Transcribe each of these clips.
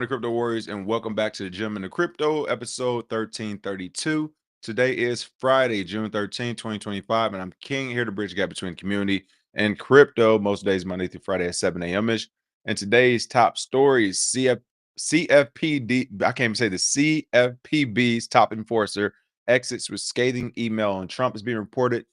The Crypto Warriors, and welcome back to the Gem in the Crypto, episode 1332. Today is Friday, June 13th, 2025, and I'm King here to bridge the gap between community and crypto, most days Monday through Friday at 7 a.m.ish. And today's top stories, CFPD, I can't even say the CFPB's top enforcer exits with scathing email on Trump is being reported.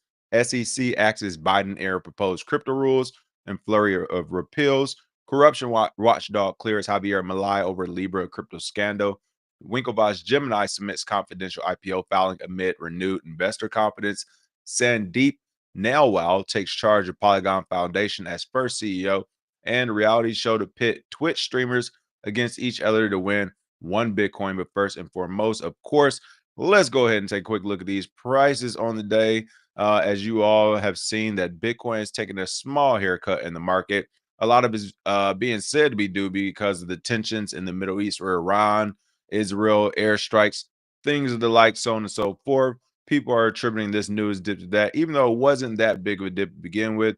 SEC acts as Biden era proposed crypto rules and flurry of repeals. Corruption watchdog clears Javier Malay over Libra crypto scandal. Winklevoss Gemini submits confidential IPO filing amid renewed investor confidence. Sandeep Nailwal takes charge of Polygon Foundation as first CEO. And reality show to pit Twitch streamers against each other to win one Bitcoin. But first and foremost, of course, let's go ahead and take a quick look at these prices on the day. As you all have seen, that Bitcoin is taking a small haircut in the market. A lot of it is being said to be due because of the tensions in the Middle East where Iran, Israel, airstrikes, things of the like, so on and so forth. People are attributing this news dip to that, even though it wasn't that big of a dip to begin with,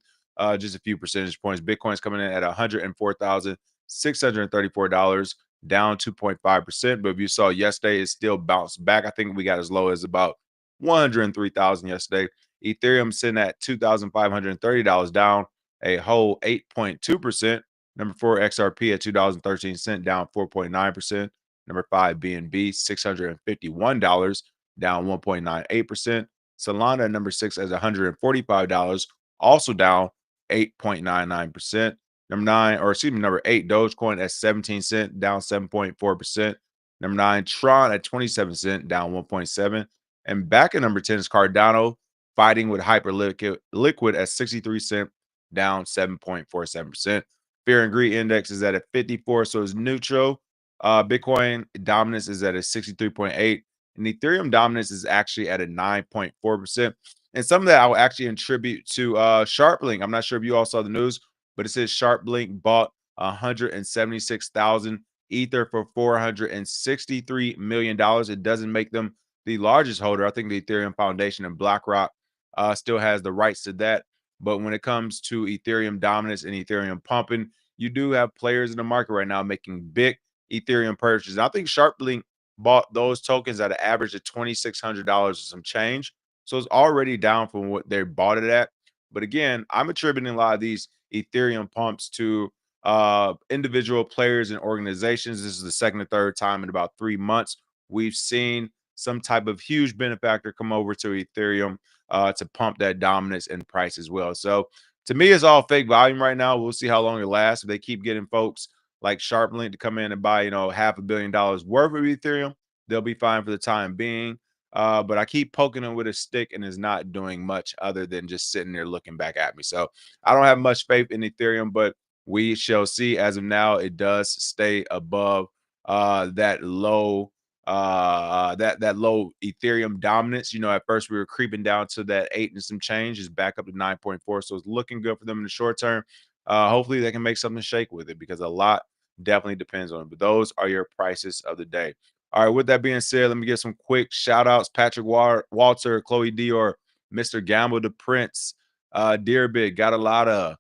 just a few percentage points. Bitcoin's coming in at $104,634, down 2.5%. But if you saw yesterday, it still bounced back. I think we got as low as about 103,000 yesterday. Ethereum sitting at $2,530, down a whole 8.2%. Number 4, XRP at $2.13, down 4.9%. Number 5, BNB, $651, down 1.98%. Solana at number 6 as $145, also down 8.99%. Number 8, Dogecoin at 17 cents, down 7.4%. Number 9, Tron at 27 cents, down 1.7%. And back at number 10 is Cardano, fighting with Hyperliquid at 63 cents, down 7.47%. Fear and greed index is at a 54, so it's neutral. Bitcoin dominance is at a 63.8, and Ethereum dominance is actually at a 9.4%. And some of that I will actually attribute to SharpLink. I'm not sure if you all saw the news, but it says SharpLink bought 176,000 Ether for $463 million. It doesn't make them the largest holder. I think the Ethereum Foundation and BlackRock still has the rights to that. But when it comes to Ethereum dominance and Ethereum pumping, you do have players in the market right now making big Ethereum purchases. I think SharpLink bought those tokens at an average of $2,600 or some change. So it's already down from what they bought it at. But again, I'm attributing a lot of these Ethereum pumps to individual players and organizations. This is the second or third time in about 3 months we've seen some type of huge benefactor come over to Ethereum to pump that dominance and price as well. So to me, it's all fake volume right now. We'll see how long it lasts. If they keep getting folks like SharpLink to come in and buy, $500 million worth of Ethereum, they'll be fine for the time being. But I keep poking them with a stick and it's not doing much other than just sitting there looking back at me. So I don't have much faith in Ethereum, but we shall see. As of now, it does stay above that low that low Ethereum dominance. At first we were creeping down to that 8 and some change, is back up to 9.4. So it's looking good for them in the short term. Hopefully they can make something shake with it because a lot definitely depends on it. But those are your prices of the day. All right, with that being said, let me get some quick shout outs. Patrick Walter, Chloe Dior, Mr. Gamble the Prince, Dear Big, got a lot of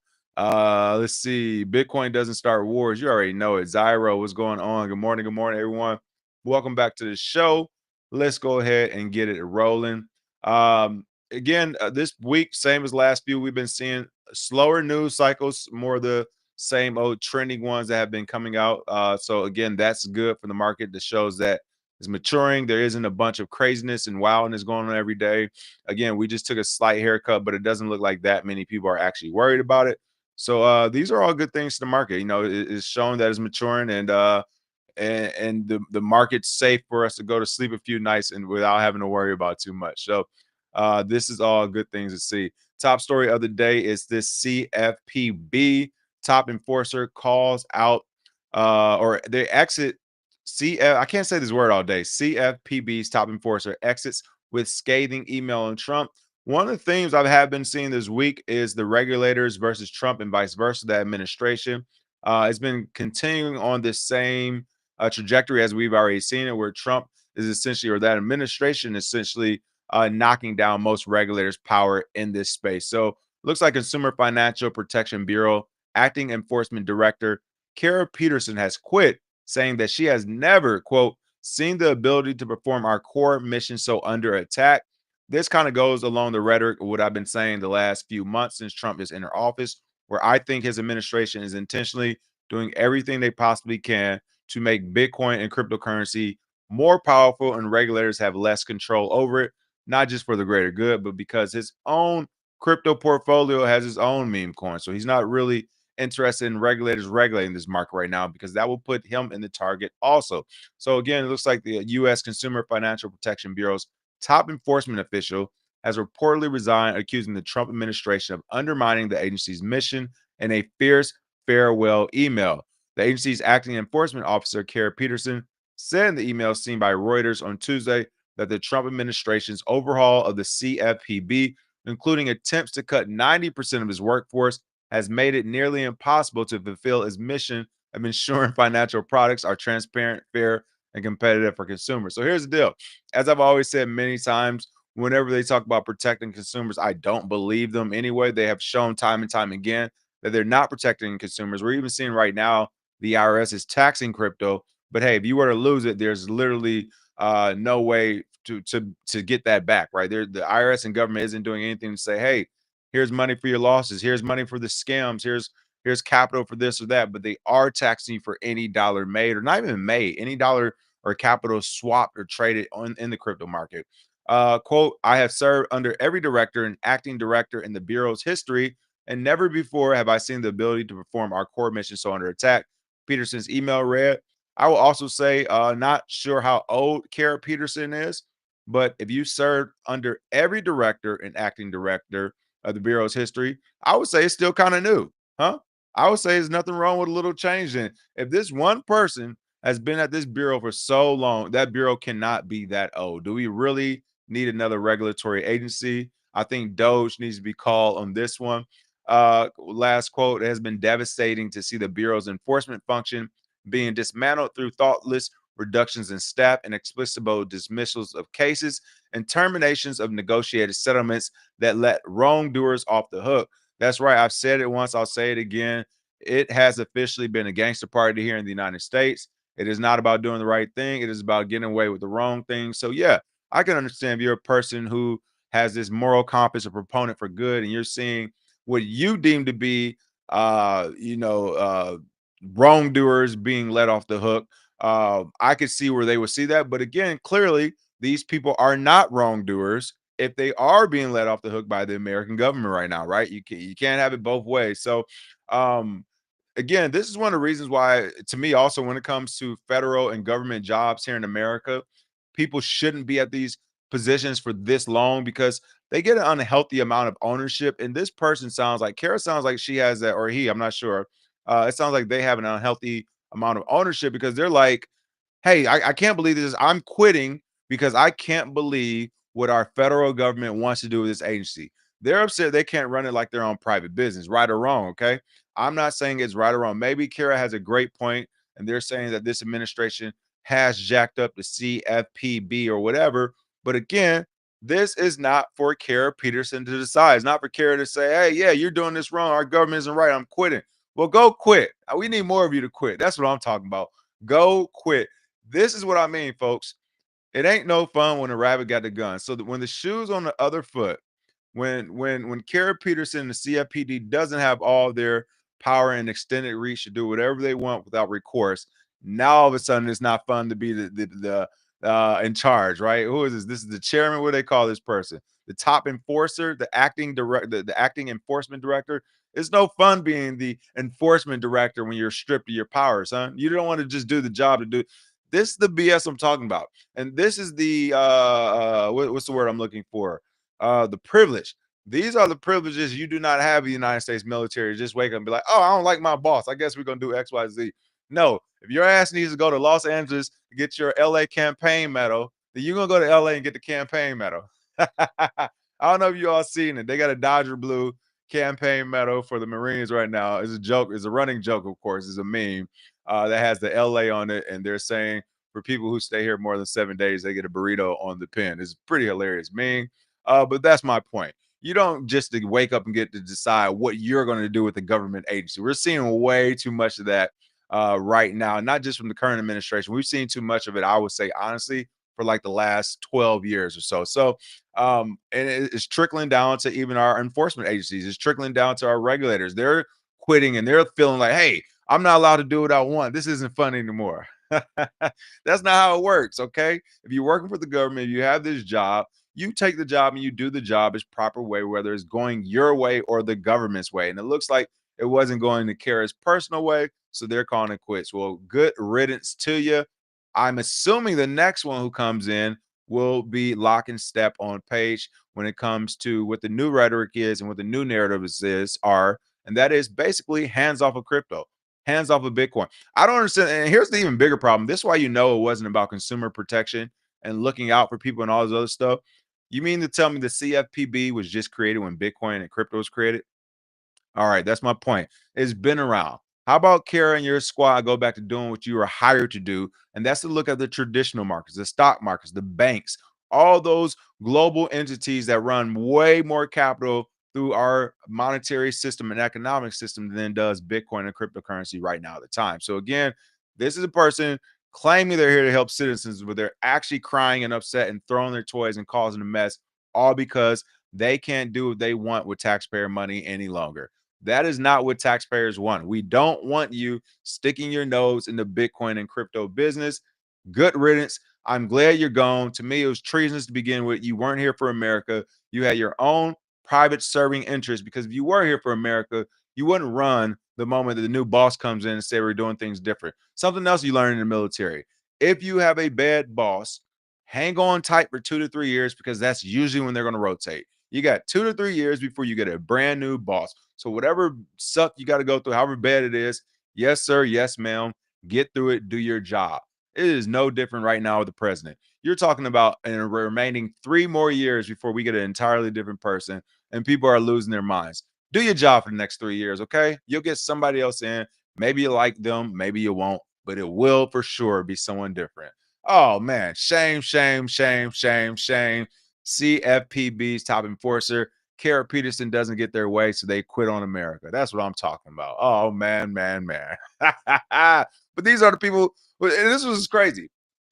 let's see. Bitcoin doesn't start wars. You already know it. Zyro, what's going on? Good morning, everyone. Welcome back to the show. Let's go ahead and get it rolling. Again, this week, same as last few, we've been seeing slower news cycles, more of the same old trending ones that have been coming out. So again, that's good for the market. That shows that it's maturing. There isn't a bunch of craziness and wildness going on every day. Again, we just took a slight haircut, but it doesn't look like that many people are actually worried about it. So these are all good things to the market. It's showing that it's maturing and the market's safe for us to go to sleep a few nights and without having to worry about too much. So this is all good things to see. Top story of the day is this CFPB top enforcer calls out or they exit I can't say this word all day. CFPB's top enforcer exits with scathing email on Trump. One of the themes I've been seeing this week is the regulators versus Trump and vice versa. The administration has been continuing on this same trajectory as we've already seen it, where Trump is essentially, or that administration essentially knocking down most regulators' power in this space. So looks like Consumer Financial Protection Bureau acting enforcement director Kara Peterson has quit, saying that she has never, quote, seen the ability to perform our core mission so under attack. This kind of goes along the rhetoric of what I've been saying the last few months since Trump is in office, where I think his administration is intentionally doing everything they possibly can to make Bitcoin and cryptocurrency more powerful and regulators have less control over it, not just for the greater good, but because his own crypto portfolio has his own meme coin. So he's not really interested in regulators regulating this market right now because that will put him in the target also. So again, it looks like the US Consumer Financial Protection Bureau's top enforcement official has reportedly resigned, accusing the Trump administration of undermining the agency's mission in a fierce farewell email. The agency's acting enforcement officer, Kara Peterson, said in the email seen by Reuters on Tuesday that the Trump administration's overhaul of the CFPB, including attempts to cut 90% of his workforce, has made it nearly impossible to fulfill its mission of ensuring financial products are transparent, fair, and competitive for consumers. So here's the deal. As I've always said many times, whenever they talk about protecting consumers, I don't believe them anyway. They have shown time and time again that they're not protecting consumers. We're even seeing right now the IRS is taxing crypto. But hey, if you were to lose it, there's literally no way to get that back, right? The IRS and government isn't doing anything to say, hey, here's money for your losses, here's money for the scams, here's capital for this or that. But they are taxing you for any dollar made, or not even made, any dollar or capital swapped or traded on in the crypto market. Quote, I have served under every director and acting director in the Bureau's history, and never before have I seen the ability to perform our core mission so under attack. Peterson's email read. I will also say, not sure how old Kara Peterson is, but if you served under every director and acting director of the Bureau's history, I would say it's still kind of new, huh? I would say there's nothing wrong with a little change in it. If this one person has been at this bureau for so long, that bureau cannot be that old. Do we really need another regulatory agency? I think Doge needs to be called on this one. Last quote: it has been devastating to see the bureau's enforcement function being dismantled through thoughtless reductions in staff and explicable dismissals of cases and terminations of negotiated settlements that let wrongdoers off the hook. That's right. I've said it once, I'll say it again. It has officially been a gangster party here in the United States. It is not about doing the right thing. It is about getting away with the wrong thing. So, yeah, I can understand if you're a person who has this moral compass, a proponent for good, and you're seeing what you deem to be, wrongdoers being let off the hook. I could see where they would see that. But again, clearly, these people are not wrongdoers if they are being let off the hook by the American government right now, right? You can't have it both ways. So, um, again, this is one of the reasons why, to me, also when it comes to federal and government jobs here in America, people shouldn't be at these positions for this long because they get an unhealthy amount of ownership. And this person sounds like Kara sounds like she has that, or he, I'm not sure. It sounds like they have an unhealthy amount of ownership because they're like, hey, I can't believe this. I'm quitting because I can't believe what our federal government wants to do with this agency. They're upset they can't run it like their own private business, right or wrong. Okay. I'm not saying it's right or wrong. Maybe Kara has a great point, and they're saying that this administration has jacked up the CFPB or whatever. But again, this is not for Kara Peterson to decide. It's not for Kara to say, hey, yeah, you're doing this wrong. Our government isn't right. I'm quitting. Well, go quit. We need more of you to quit. That's what I'm talking about. Go quit. This is what I mean, folks. It ain't no fun when a rabbit got the gun. So that when the shoe's on the other foot, when Kara Peterson and the CFPD doesn't have all their power and extended reach to do whatever they want without recourse, now all of a sudden it's not fun to be the in charge, right? Who is this? This is the chairman. What do they call this person? The top enforcer, the acting director, the acting enforcement director. It's no fun being the enforcement director when you're stripped of your powers, huh? You don't want to just do the job to do. This is the BS I'm talking about, and this is the what's the word I'm looking for? The privilege. These are the privileges you do not have in the United States military. Just wake up and be like, oh, I don't like my boss. I guess we're gonna do X, Y, Z. No, if your ass needs to go to Los Angeles to get your LA campaign medal, then you're gonna go to LA and get the campaign medal. I don't know if you all seen it. They got a Dodger blue campaign medal for the Marines right now. It's a joke. It's a running joke, of course. It's a meme that has the LA on it, and they're saying for people who stay here more than 7 days, they get a burrito on the pin. It's pretty hilarious meme. But that's my point. You don't just wake up and get to decide what you're going to do with the government agency. We're seeing way too much of that right now, not just from the current administration. We've seen too much of it, I would say, honestly, for like the last 12 years or so. So, and it's trickling down to even our enforcement agencies. It's trickling down to our regulators. They're quitting and they're feeling like, hey, I'm not allowed to do what I want. This isn't fun anymore. That's not how it works. Okay. If you're working for the government, you have this job, you take the job and you do the job its proper way, whether it's going your way or the government's way. And it looks like it wasn't going to Kara's personal way. So they're calling it quits. Well, good riddance to you. I'm assuming the next one who comes in will be lock and step on page when it comes to what the new rhetoric is and what the new narratives are. And that is basically hands off of crypto, hands off of Bitcoin. I don't understand. And here's the even bigger problem. This is why you know it wasn't about consumer protection and looking out for people and all this other stuff. You mean to tell me the CFPB was just created when Bitcoin and crypto was created? All right, that's my point. It's been around. How about Kara and your squad go back to doing what you were hired to do? And that's to look at the traditional markets, the stock markets, the banks, all those global entities that run way more capital through our monetary system and economic system than does Bitcoin and cryptocurrency right now at the time. So again, this is a person claiming they're here to help citizens, but they're actually crying and upset and throwing their toys and causing a mess, all because they can't do what they want with taxpayer money any longer. That is not what taxpayers want. We don't want you sticking your nose in the Bitcoin and crypto business. Good riddance. I'm glad you're gone. To me, it was treasonous to begin with. You weren't here for America. You had your own private serving interest, because if you were here for America, you wouldn't run the moment that the new boss comes in and say we're doing things different. Something else you learn in the military. If you have a bad boss, hang on tight for 2 to 3 years, because that's usually when they're going to rotate. You got 2 to 3 years before you get a brand new boss. So whatever suck you got to go through, however bad it is, yes, sir, yes, ma'am, get through it, do your job. It is no different right now with the president. You're talking about in the remaining 3 more years before we get an entirely different person, and people are losing their minds. Do your job for the next 3 years, okay? You'll get somebody else in. Maybe you like them, maybe you won't, but it will for sure be someone different. Oh man, shame, shame, shame, shame, shame. CFPB's top enforcer. Kara Peterson doesn't get their way, so they quit on America. That's what I'm talking about. Oh man, man, man. But these are the people, and this was crazy.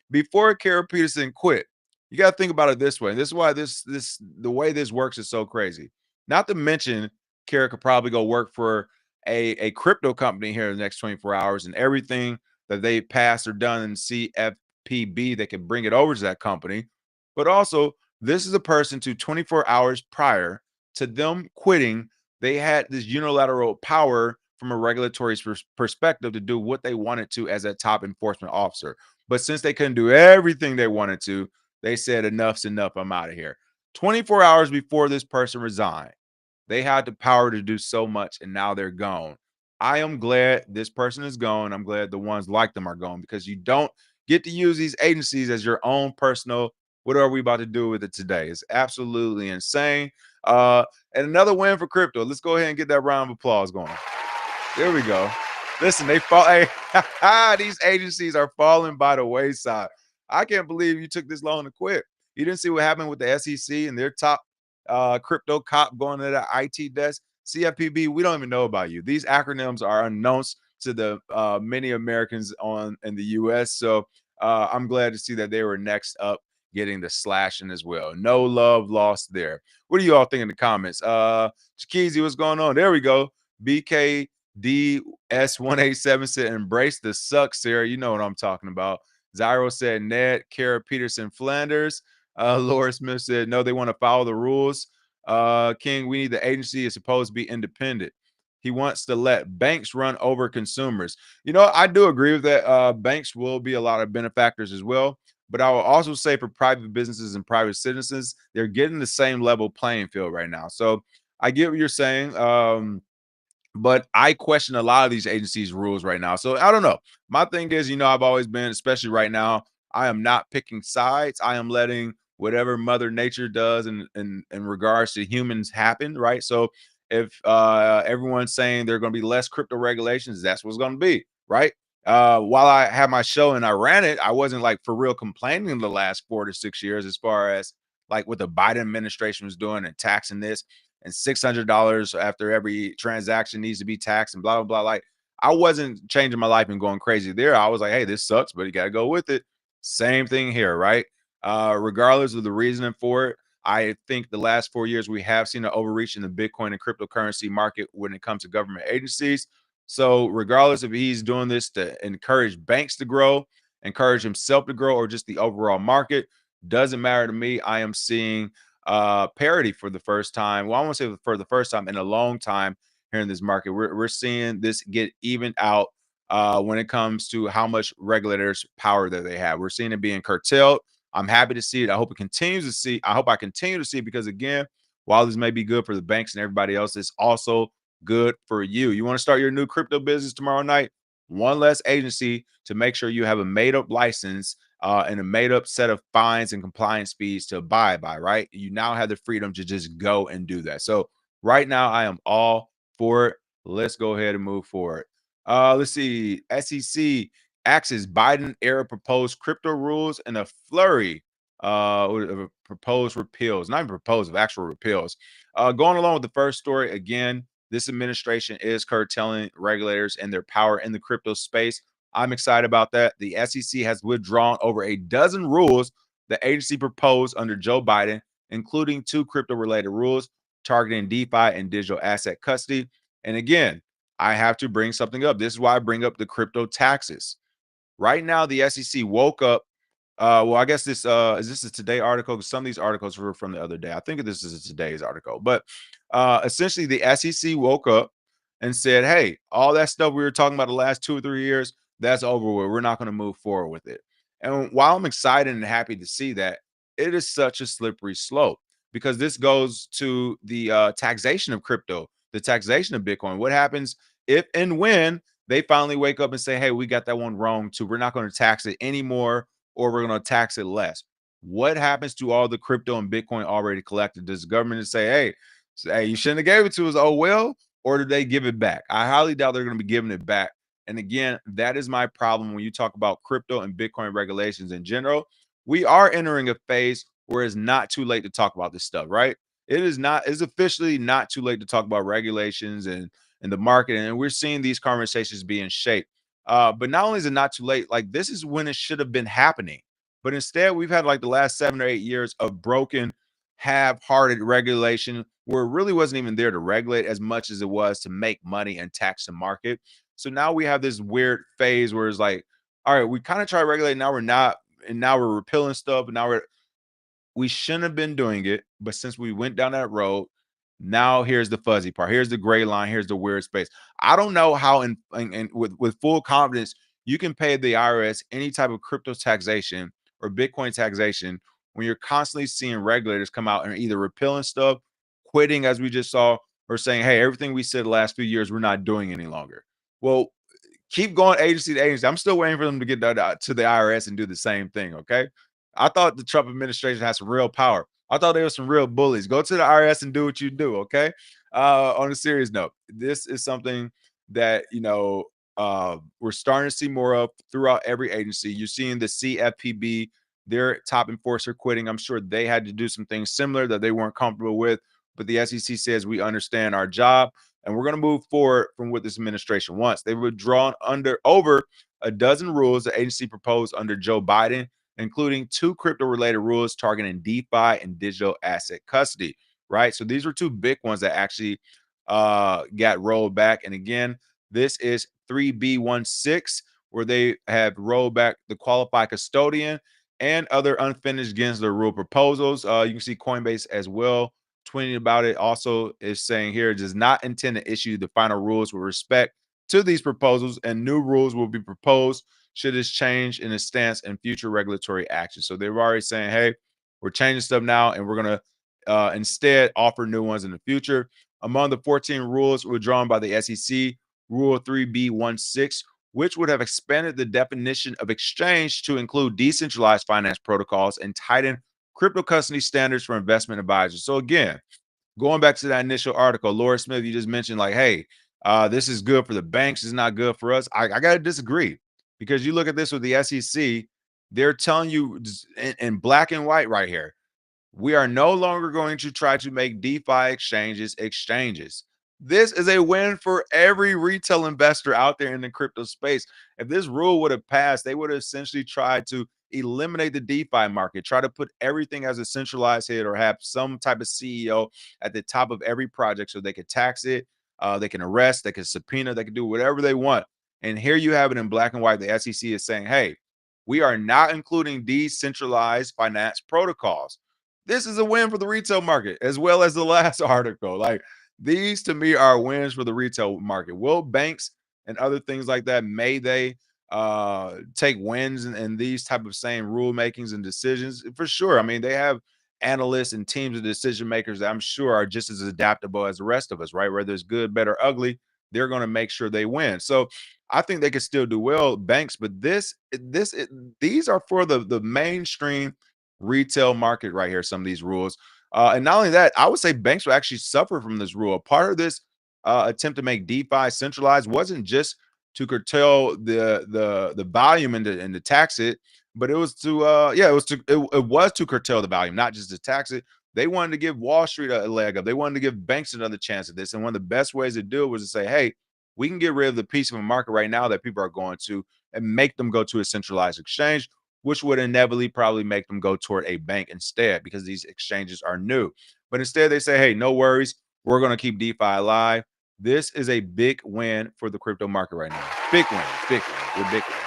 Before Kara Peterson quit, you got to think about it this way. And this is why the way this works is so crazy. Not to mention, Kara could probably go work for a crypto company here in the next 24 hours, and everything that they passed or done in CFPB, they can bring it over to that company. But also, this is a person to 24 hours prior to them quitting, they had this unilateral power from a regulatory perspective to do what they wanted to as a top enforcement officer. But since they couldn't do everything they wanted to, they said, enough's enough. I'm out of here. 24 hours before this person resigned, they had the power to do so much, and now they're gone. I am glad this person is gone. I'm glad the ones like them are gone, because you don't get to use these agencies as your own personal. What are we about to do with it today? It's absolutely insane. And another win for crypto. Let's go ahead and get that round of applause going. There we go. Listen, they fall. Hey, these agencies are falling by the wayside. I can't believe you took this long to quit. You didn't see what happened with the SEC and their top crypto cop going to the IT desk. CFPB, we don't even know about you. These acronyms are unknown to the many Americans in the U.S. So I'm glad to see that they were next up, getting the slashing as well. No love lost there. What do you all think in the comments? Chikizi, what's going on? There we go. BKDS187 said, embrace the suck, Sarah. You know what I'm talking about. Zyro said, Ned, Kara Peterson, Flanders. Laura Smith said, no, they want to follow the rules. King, we need the agency is supposed to be independent. He wants to let banks run over consumers. You know, I do agree with that. Banks will be a lot of benefactors as well. But I will also say for private businesses and private citizens, they're getting the same level playing field right now. So I get what you're saying. But I question a lot of these agencies' rules right now. So I don't know. My thing is, I've always been, especially right now, I am not picking sides. I am letting whatever Mother Nature does in regards to humans happen, right? So if everyone's saying there are going to be less crypto regulations, that's what's going to be, right? While I had my show and I ran it, I wasn't like for real complaining in the last 4 to 6 years as far as like what the Biden administration was doing and taxing this and $600 after every transaction needs to be taxed and blah, blah, blah. Like, I wasn't changing my life and going crazy there. I was like, hey, this sucks, but you got to go with it. Same thing here, right? Regardless of the reasoning for it, I think the last 4 years we have seen an overreach in the Bitcoin and cryptocurrency market when it comes to government agencies. So, regardless if he's doing this to encourage banks to grow, encourage himself to grow, or just the overall market, doesn't matter to me. I am seeing parity for the first time. Well, I won't say for the first time in a long time here in this market. We're seeing this get evened out when it comes to how much regulators power that they have. We're seeing it being curtailed. I'm happy to see it. I hope it continues to see. I hope I continue to see it because again, while this may be good for the banks and everybody else, it's also good for you. You want to start your new crypto business tomorrow night? One less agency to make sure you have a made up license and a made up set of fines and compliance fees to abide by, right? You now have the freedom to just go and do that. So, right now, I am all for it. Let's go ahead and move forward. Let's see. SEC axes Biden era proposed crypto rules in a flurry proposed repeals, not even proposed, of actual repeals. Going along with the first story, again, this administration is curtailing regulators and their power in the crypto space. I'm excited about that. The SEC has withdrawn over a dozen rules the agency proposed under Joe Biden, including two crypto related rules targeting DeFi and digital asset custody. And again, I have to bring something up. This is why I bring up the crypto taxes. Right now, the SEC woke up. Well, I guess this is this a today article because some of these articles were from the other day. I think this is a today's article, but essentially the SEC woke up and said, "Hey, all that stuff we were talking about the last 2 or 3 years, that's over with. We're not going to move forward with it." And while I'm excited and happy to see that, it is such a slippery slope because this goes to the taxation of crypto, the taxation of Bitcoin. What happens if and when they finally wake up and say, hey, we got that one wrong too. We're not going to tax it anymore, or we're going to tax it less. What happens to all the crypto and Bitcoin already collected? Does the government say, hey, you shouldn't have gave it to us? Oh, well, or did they give it back? I highly doubt they're going to be giving it back. And again, that is my problem when you talk about crypto and Bitcoin regulations in general. We are entering a phase where it's not too late to talk about this stuff, right? It is not, it's officially not too late to talk about regulations and the market. And we're seeing these conversations being shaped. But not only is it not too late, like this is when it should have been happening. But instead, we've had like the last 7 or 8 years of broken, half-hearted regulation where it really wasn't even there to regulate as much as it was to make money and tax the market. So now we have this weird phase where it's like, all right, we kind of try to regulate, now we're not, and now we're repealing stuff, and now we shouldn't have been doing it, but since we went down that road, now here's the fuzzy part. Here's the gray line. Here's the weird space. I don't know how, with full confidence, you can pay the IRS any type of crypto taxation or Bitcoin taxation when you're constantly seeing regulators come out and either repealing stuff, quitting, as we just saw, or saying, "Hey, everything we said the last few years, we're not doing any longer." Well, keep going agency to agency. I'm still waiting for them to get to the IRS and do the same thing. Okay. I thought the Trump administration has some real power. I thought they were some real bullies. Go to the IRS and do what you do. Okay. On a serious note, this is something that, we're starting to see more of throughout every agency. You're seeing the CFPB, their top enforcer quitting. I'm sure they had to do some things similar that they weren't comfortable with. But the SEC says we understand our job and we're going to move forward from what this administration wants. They've withdrawn over a dozen rules the agency proposed under Joe Biden, including two crypto-related rules targeting DeFi and digital asset custody. Right, so these were two big ones that actually got rolled back. And again, this is 3B16, where they have rolled back the qualified custodian and other unfinished Gensler rule proposals. You can see Coinbase as well tweeting about it. Also is saying here it does not intend to issue the final rules with respect to these proposals, and new rules will be proposed should this change in its stance and future regulatory action. So they're already saying, hey, we're changing stuff now, and we're going to instead offer new ones in the future. Among the 14 rules withdrawn by the SEC, Rule 3B16, which would have expanded the definition of exchange to include decentralized finance protocols and tighten crypto custody standards for investment advisors. So again, going back to that initial article, Laura Smith, you just mentioned like, hey, this is good for the banks, it's not good for us. I got to disagree because you look at this with the SEC, they're telling you in black and white right here, we are no longer going to try to make DeFi exchanges exchanges. This is a win for every retail investor out there in the crypto space. If this rule would have passed, they would have essentially tried to eliminate the DeFi market, try to put everything as a centralized head or have some type of CEO at the top of every project so they could tax it, they can arrest, they can subpoena, they can do whatever they want. And here you have it in black and white. The SEC is saying, hey, we are not including decentralized finance protocols. This is a win for the retail market as well as the last article. Like, these to me are wins for the retail market. Will banks and other things like that, may they take wins in these type of same rule makings and decisions? For sure. I mean, they have analysts and teams of decision makers that I'm sure are just as adaptable as the rest of us, right? Whether it's good, better, ugly, they're going to make sure they win. So I think they could still do well, banks, but these are for the mainstream retail market right here. Some of these rules, and not only that, I would say banks will actually suffer from this rule. Part of this attempt to make DeFi centralized wasn't just to curtail the volume and to tax it, but it was to it was to curtail the volume, not just to tax it. They wanted to give Wall Street a leg up. They wanted to give banks another chance at this. And one of the best ways to do it was to say, hey, we can get rid of the piece of a market right now that people are going to and make them go to a centralized exchange, which would inevitably probably make them go toward a bank instead because these exchanges are new. But instead, they say, hey, no worries. We're going to keep DeFi alive. This is a big win for the crypto market right now. Big win, big win, big win.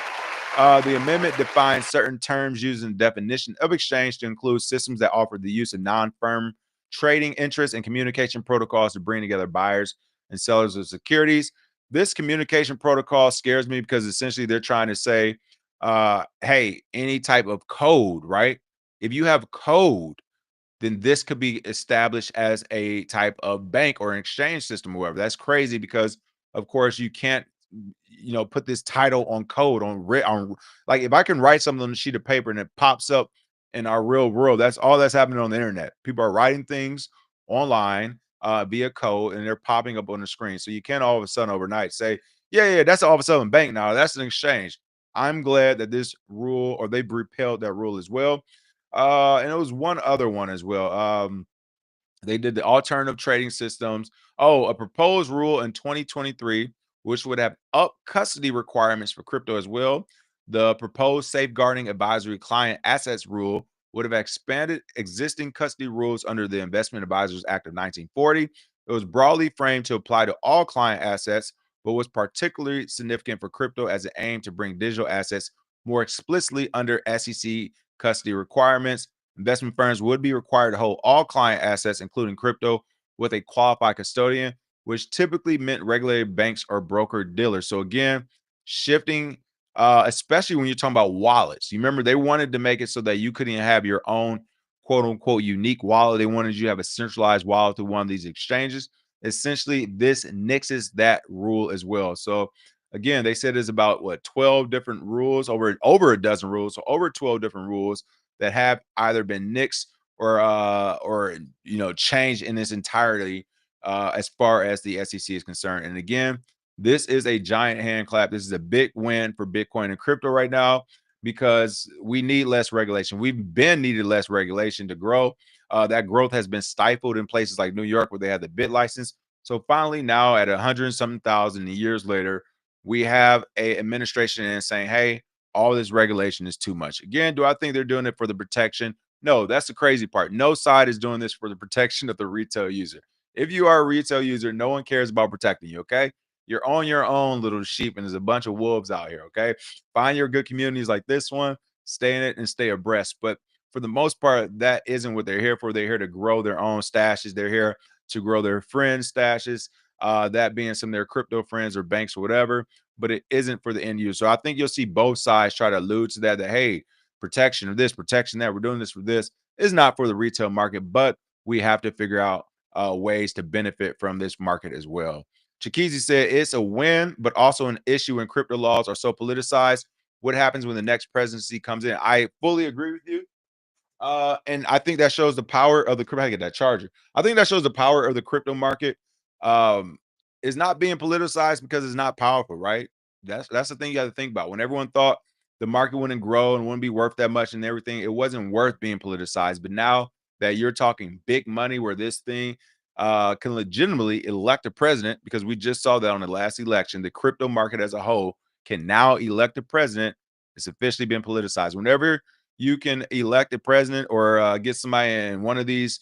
The amendment defines certain terms using the definition of exchange to include systems that offer the use of non-firm trading interests and communication protocols to bring together buyers and sellers of securities. This communication protocol scares me because essentially they're trying to say, hey, any type of code, right? If you have code, then this could be established as a type of bank or an exchange system or whatever. That's crazy because, of course, you can't, put this title on code on like if I can write something on a sheet of paper and it pops up in our real world, that's all that's happening on the internet. People are writing things online via code and they're popping up on the screen. So you can't all of a sudden overnight say, yeah, that's all of a sudden bank now. That's an exchange. I'm glad that this rule or they've repealed that rule as well. And it was one other one as well. They did the alternative trading systems. Oh, a proposed rule in 2023, which would have up custody requirements for crypto as well. The proposed safeguarding advisory client assets rule would have expanded existing custody rules under the Investment Advisors Act of 1940. It was broadly framed to apply to all client assets, but was particularly significant for crypto as it aimed to bring digital assets more explicitly under SEC custody requirements. Investment firms would be required to hold all client assets, including crypto, with a qualified custodian, which typically meant regulated banks or broker dealers. So again, shifting, especially when you're talking about wallets. You remember they wanted to make it so that you couldn't have your own quote unquote unique wallet. They wanted you to have a centralized wallet through one of these exchanges. Essentially, this nixes that rule as well. So again, they said it's about what 12 different rules, over a dozen rules, so over 12 different rules that have either been nixed or changed in its entirety as far as the SEC is concerned. And again, this is a giant hand clap. This is a big win for Bitcoin and crypto right now because we need less regulation. We've been needed less regulation to grow. That growth has been stifled in places like New York where they had the bit license. So finally, now at 100 something thousand years later, we have a administration in saying, "Hey, all this regulation is too much." Again, do I think they're doing it for the protection? No, that's the crazy part. No side is doing this for the protection of the retail user. If you are a retail user, no one cares about protecting you, okay? You're on your own, little sheep, and there's a bunch of wolves out here, okay? Find your good communities like this one, stay in it, and stay abreast. But for the most part, that isn't what they're here for. They're here to grow their own stashes. They're here to grow their friends' stashes, that being some of their crypto friends or banks or whatever, but it isn't for the end user. So I think you'll see both sides try to allude to that, hey, protection of this, protection that, we're doing this for this, is not for the retail market, but we have to figure out ways to benefit from this market as well. Chikizi said it's a win, but also an issue when crypto laws are so politicized. What happens when the next presidency comes in? I fully agree with you. And I think that shows the power of the crypto. I get that charger. I think that shows the power of the crypto market. Um, is not being politicized because it's not powerful, right? That's the thing you got to think about. When everyone thought the market wouldn't grow and wouldn't be worth that much and everything, it wasn't worth being politicized. But now that you're talking big money, where this thing can legitimately elect a president, because we just saw that on the last election. The crypto market as a whole can now elect a president. It's officially been politicized. Whenever you can elect a president or get somebody in one of these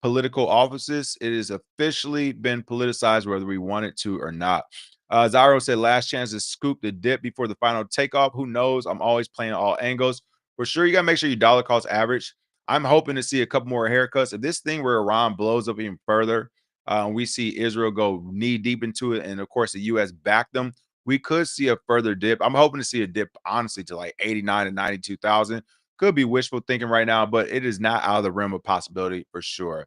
political offices, it has officially been politicized, whether we want it to or not. Zyro said, last chance to scoop the dip before the final takeoff. Who knows? I'm always playing all angles. For sure, you got to make sure your dollar cost average. I'm hoping to see a couple more haircuts. If this thing where Iran blows up even further, we see Israel go knee deep into it, and of course the U.S. back them, we could see a further dip. I'm hoping to see a dip, honestly, to like 89 and 92,000. Could be wishful thinking right now, but it is not out of the realm of possibility for sure.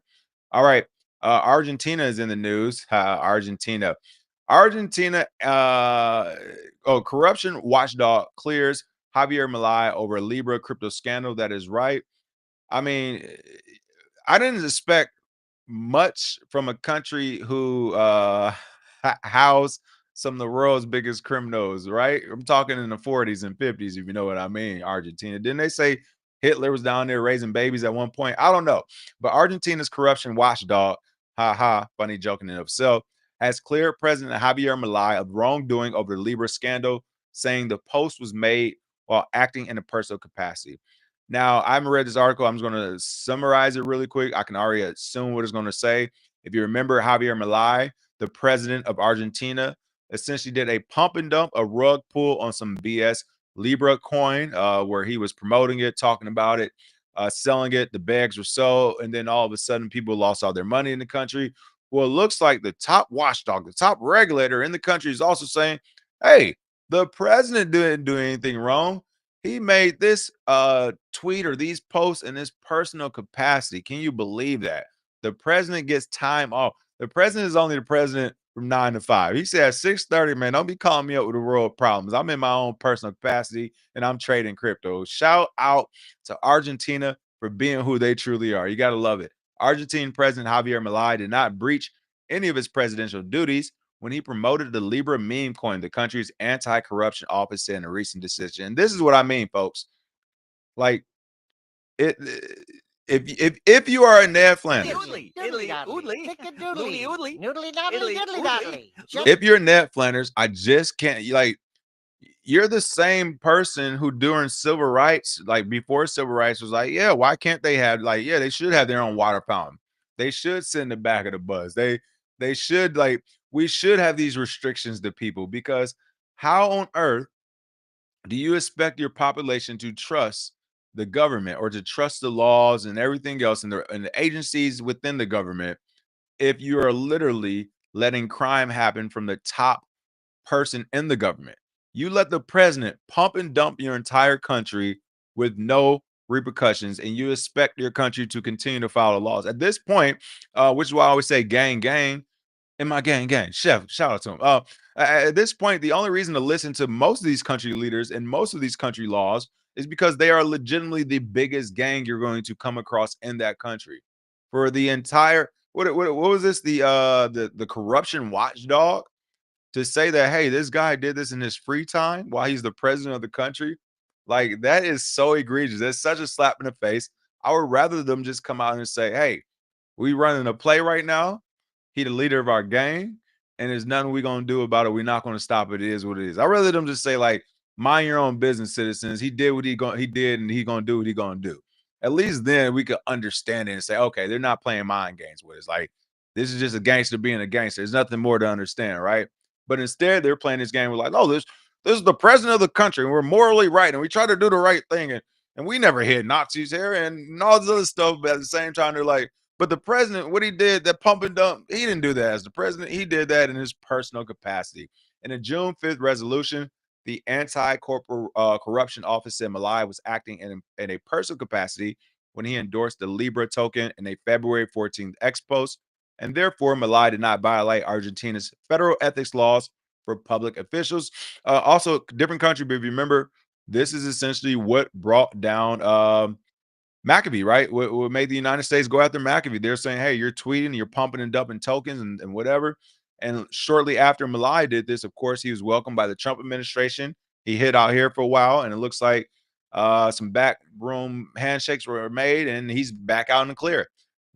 All right. Argentina is in the news. Argentina, corruption watchdog clears Javier Milei over Libra crypto scandal. That is right. I mean, I didn't expect much from a country who house some of the world's biggest criminals, right? I'm talking in the 40s and 50s, if you know what I mean. Argentina. Didn't they say Hitler was down there raising babies at one point? I don't know. But Argentina's corruption watchdog, funny joking in itself, has cleared President Javier Milei of wrongdoing over the Libra scandal, saying the post was made while acting in a personal capacity. Now, I haven't read this article. I'm just going to summarize it really quick. I can already assume what it's going to say. If you remember, Javier Milei, the president of Argentina, essentially did a pump and dump, a rug pull on some BS Libra coin, where he was promoting it, talking about it, selling it. The bags were sold, and then all of a sudden, people lost all their money in the country. Well, it looks like the top watchdog, the top regulator in the country is also saying, hey, the president didn't do anything wrong. He made this tweet or these posts in his personal capacity. Can you believe that? The president gets time off. The president is only the president from 9 to 5. He said at 6:30, man, don't be calling me up with the world problems. I'm in my own personal capacity and I'm trading crypto. Shout out to Argentina for being who they truly are. You got to love it. Argentine President Javier Milei did not breach any of his presidential duties when he promoted the Libra meme coin, the country's anti-corruption office said in a recent decision. And this is what I mean, folks. Like it if you are a Ned Flanders, if you're Ned Flanders, I just can't like you're the same person who during civil rights, like before civil rights, was like, yeah, why can't they have yeah, they should have their own water fountain. They should sit in the back of the bus. They should we should have these restrictions to people because how on earth do you expect your population to trust the government or to trust the laws and everything else and the agencies within the government if you are literally letting crime happen from the top person in the government? You let the president pump and dump your entire country with no repercussions, and you expect your country to continue to follow laws. At this point, which is why I always say gang, gang, in my gang, gang. Chef, shout out to him. At this point, the only reason to listen to most of these country leaders and most of these country laws is because they are legitimately the biggest gang you're going to come across in that country. For the entire what was this? The corruption watchdog to say that, hey, this guy did this in his free time while he's the president of the country, like that is so egregious. That's such a slap in the face. I would rather them just come out and say, hey, we running a play right now. He the leader of our gang, and there's nothing we gonna do about it. We're not gonna stop it. It is what it is. I'd rather them just say, like, mind your own business, citizens. He did what he did, and he gonna do what he gonna do. At least then we could understand it and say, okay, they're not playing mind games with us. Like, this is just a gangster being a gangster. There's nothing more to understand, right? But instead, they're playing this game with like, oh, this is the president of the country, and we're morally right, and we try to do the right thing, and we never hit Nazis here, and all this other stuff. But at the same time, they're like, but the president, what he did, that pump and dump, he didn't do that as the president. He did that in his personal capacity. In a June 5th resolution, the anti-corruption office said Milei was acting in a personal capacity when he endorsed the Libra token in a February 14th X post, and therefore Milei did not violate Argentina's federal ethics laws for public officials. Also, different country, but if you remember, this is essentially what brought down McAfee, right? What made the United States go after McAfee? They're saying, hey, you're tweeting, you're pumping and dumping tokens and whatever. And shortly after Milei did this, of course, he was welcomed by the Trump administration. He hid out here for a while, and it looks like some backroom handshakes were made, and he's back out in the clear.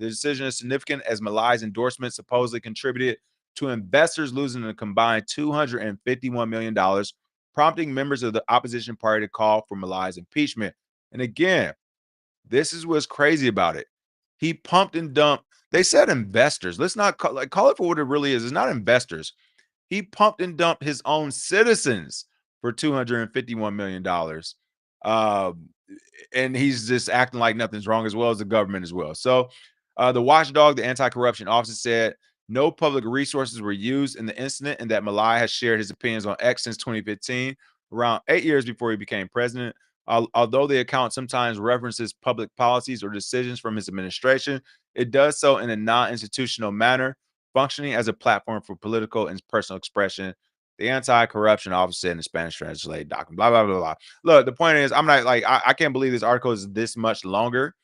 The decision is significant as Malai's endorsement supposedly contributed to investors losing a combined $251 million, prompting members of the opposition party to call for Malai's impeachment. And again, this is what's crazy about it. He pumped and dumped. They said investors. Let's not call it for what it really is. It's not investors. He pumped and dumped his own citizens for $251 million. And he's just acting like nothing's wrong, as well as the government as well. So the watchdog, the anti-corruption officer, said no public resources were used in the incident and that Malai has shared his opinions on X since 2015, around 8 years before he became president. Although the account sometimes references public policies or decisions from his administration, it does so in a non-institutional manner, functioning as a platform for political and personal expression. The anti-corruption officer in the Spanish translate document, blah, blah, blah, blah. Look, the point is, I'm not like, I can't believe this article is this much longer.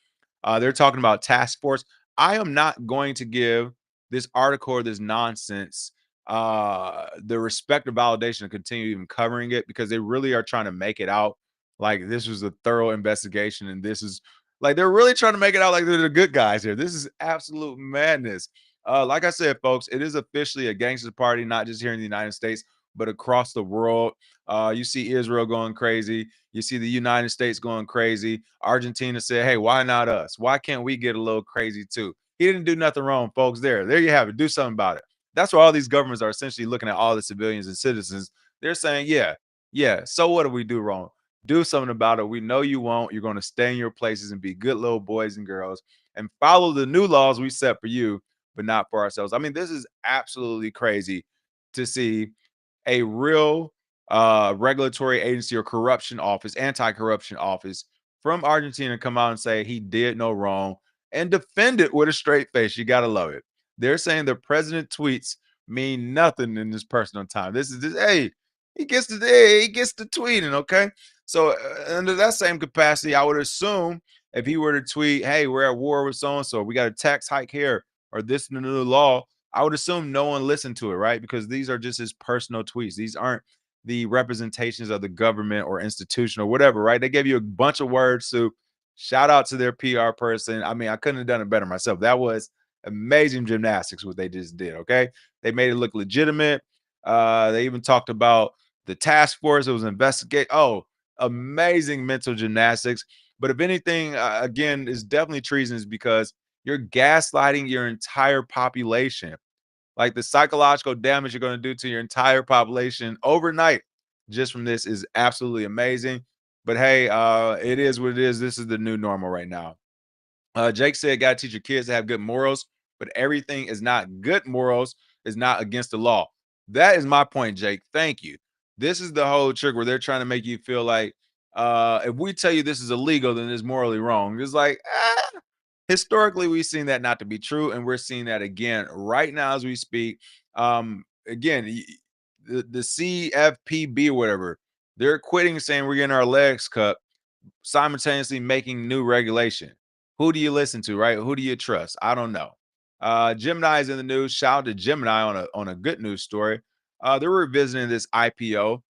They're talking about task force. I am not going to give this article or this nonsense the respect or validation to continue even covering it, because they really are trying to make it out like this was a thorough investigation, and this is like they're really trying to make it out like they're the good guys here. This is absolute madness. Like I said, folks, it is officially a gangster party, not just here in the United States, but across the world. You see Israel going crazy. You see the United States going crazy. Argentina said, hey, why not us? Why can't we get a little crazy too? He didn't do nothing wrong, folks. There you have it. Do something about it. That's why all these governments are essentially looking at all the civilians and citizens. They're saying, yeah. So what do we do wrong? Do something about it. We know you won't. You're going to stay in your places and be good little boys and girls and follow the new laws we set for you, but not for ourselves. I mean, this is absolutely crazy to see a real regulatory agency or corruption office, anti-corruption office from Argentina come out and say he did no wrong and defend it with a straight face. You got to love it. They're saying the president tweets mean nothing in this personal time. This is just, hey, he gets to tweeting, okay? So under that same capacity, I would assume if he were to tweet, hey, we're at war with so-and-so, we got a tax hike here, or this is the new law, I would assume no one listened to it, right? Because these are just his personal tweets. These aren't the representations of the government or institution or whatever, right? They gave you a bunch of words. So shout out to their PR person. I mean, I couldn't have done it better myself. That was amazing gymnastics what they just did. Okay, they made it look legitimate. They even talked about the task force. It was investigate. Oh, amazing mental gymnastics. But if anything, again, is definitely treason, is because you're gaslighting your entire population. Like the psychological damage you're going to do to your entire population overnight just from this is absolutely amazing. But hey, it is what it is. This is the new normal right now. Jake said, "Got to teach your kids to have good morals, but everything is not good morals is not against the law." That is my point, Jake. Thank you. This is the whole trick where they're trying to make you feel like if we tell you this is illegal, then it's morally wrong. It's like, historically, we've seen that not to be true, and we're seeing that again right now as we speak. Again, the CFPB or whatever, they're quitting, saying we're getting our legs cut, simultaneously making new regulation. Who do you listen to, right? Who do you trust? I don't know. Gemini is in the news. Shout out to Gemini on a good news story. They're revisiting this IPO.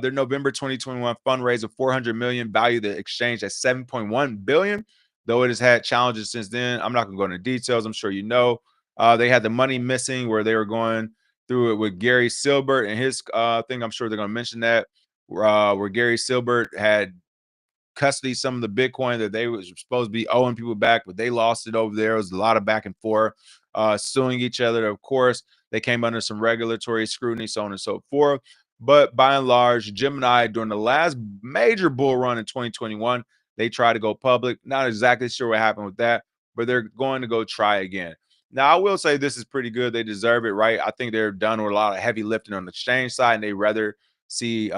Their November 2021 fundraise of 400 million valued the exchange at 7.1 billion. Though it has had challenges since then. I'm not going to go into details. I'm sure you know. They had the money missing where they were going through it with Gary Silbert and his thing. I'm sure they're going to mention that where Gary Silbert had custody some of the Bitcoin that they was supposed to be owing people back, but they lost it over there. It was a lot of back and forth, suing each other. Of course, they came under some regulatory scrutiny, so on and so forth. But by and large, Gemini, during the last major bull run in 2021, they tried to go public. Not exactly sure what happened with that, but they're going to go try again. Now, I will say this is pretty good. They deserve it, right? I think they're done with a lot of heavy lifting on the exchange side, and they rather see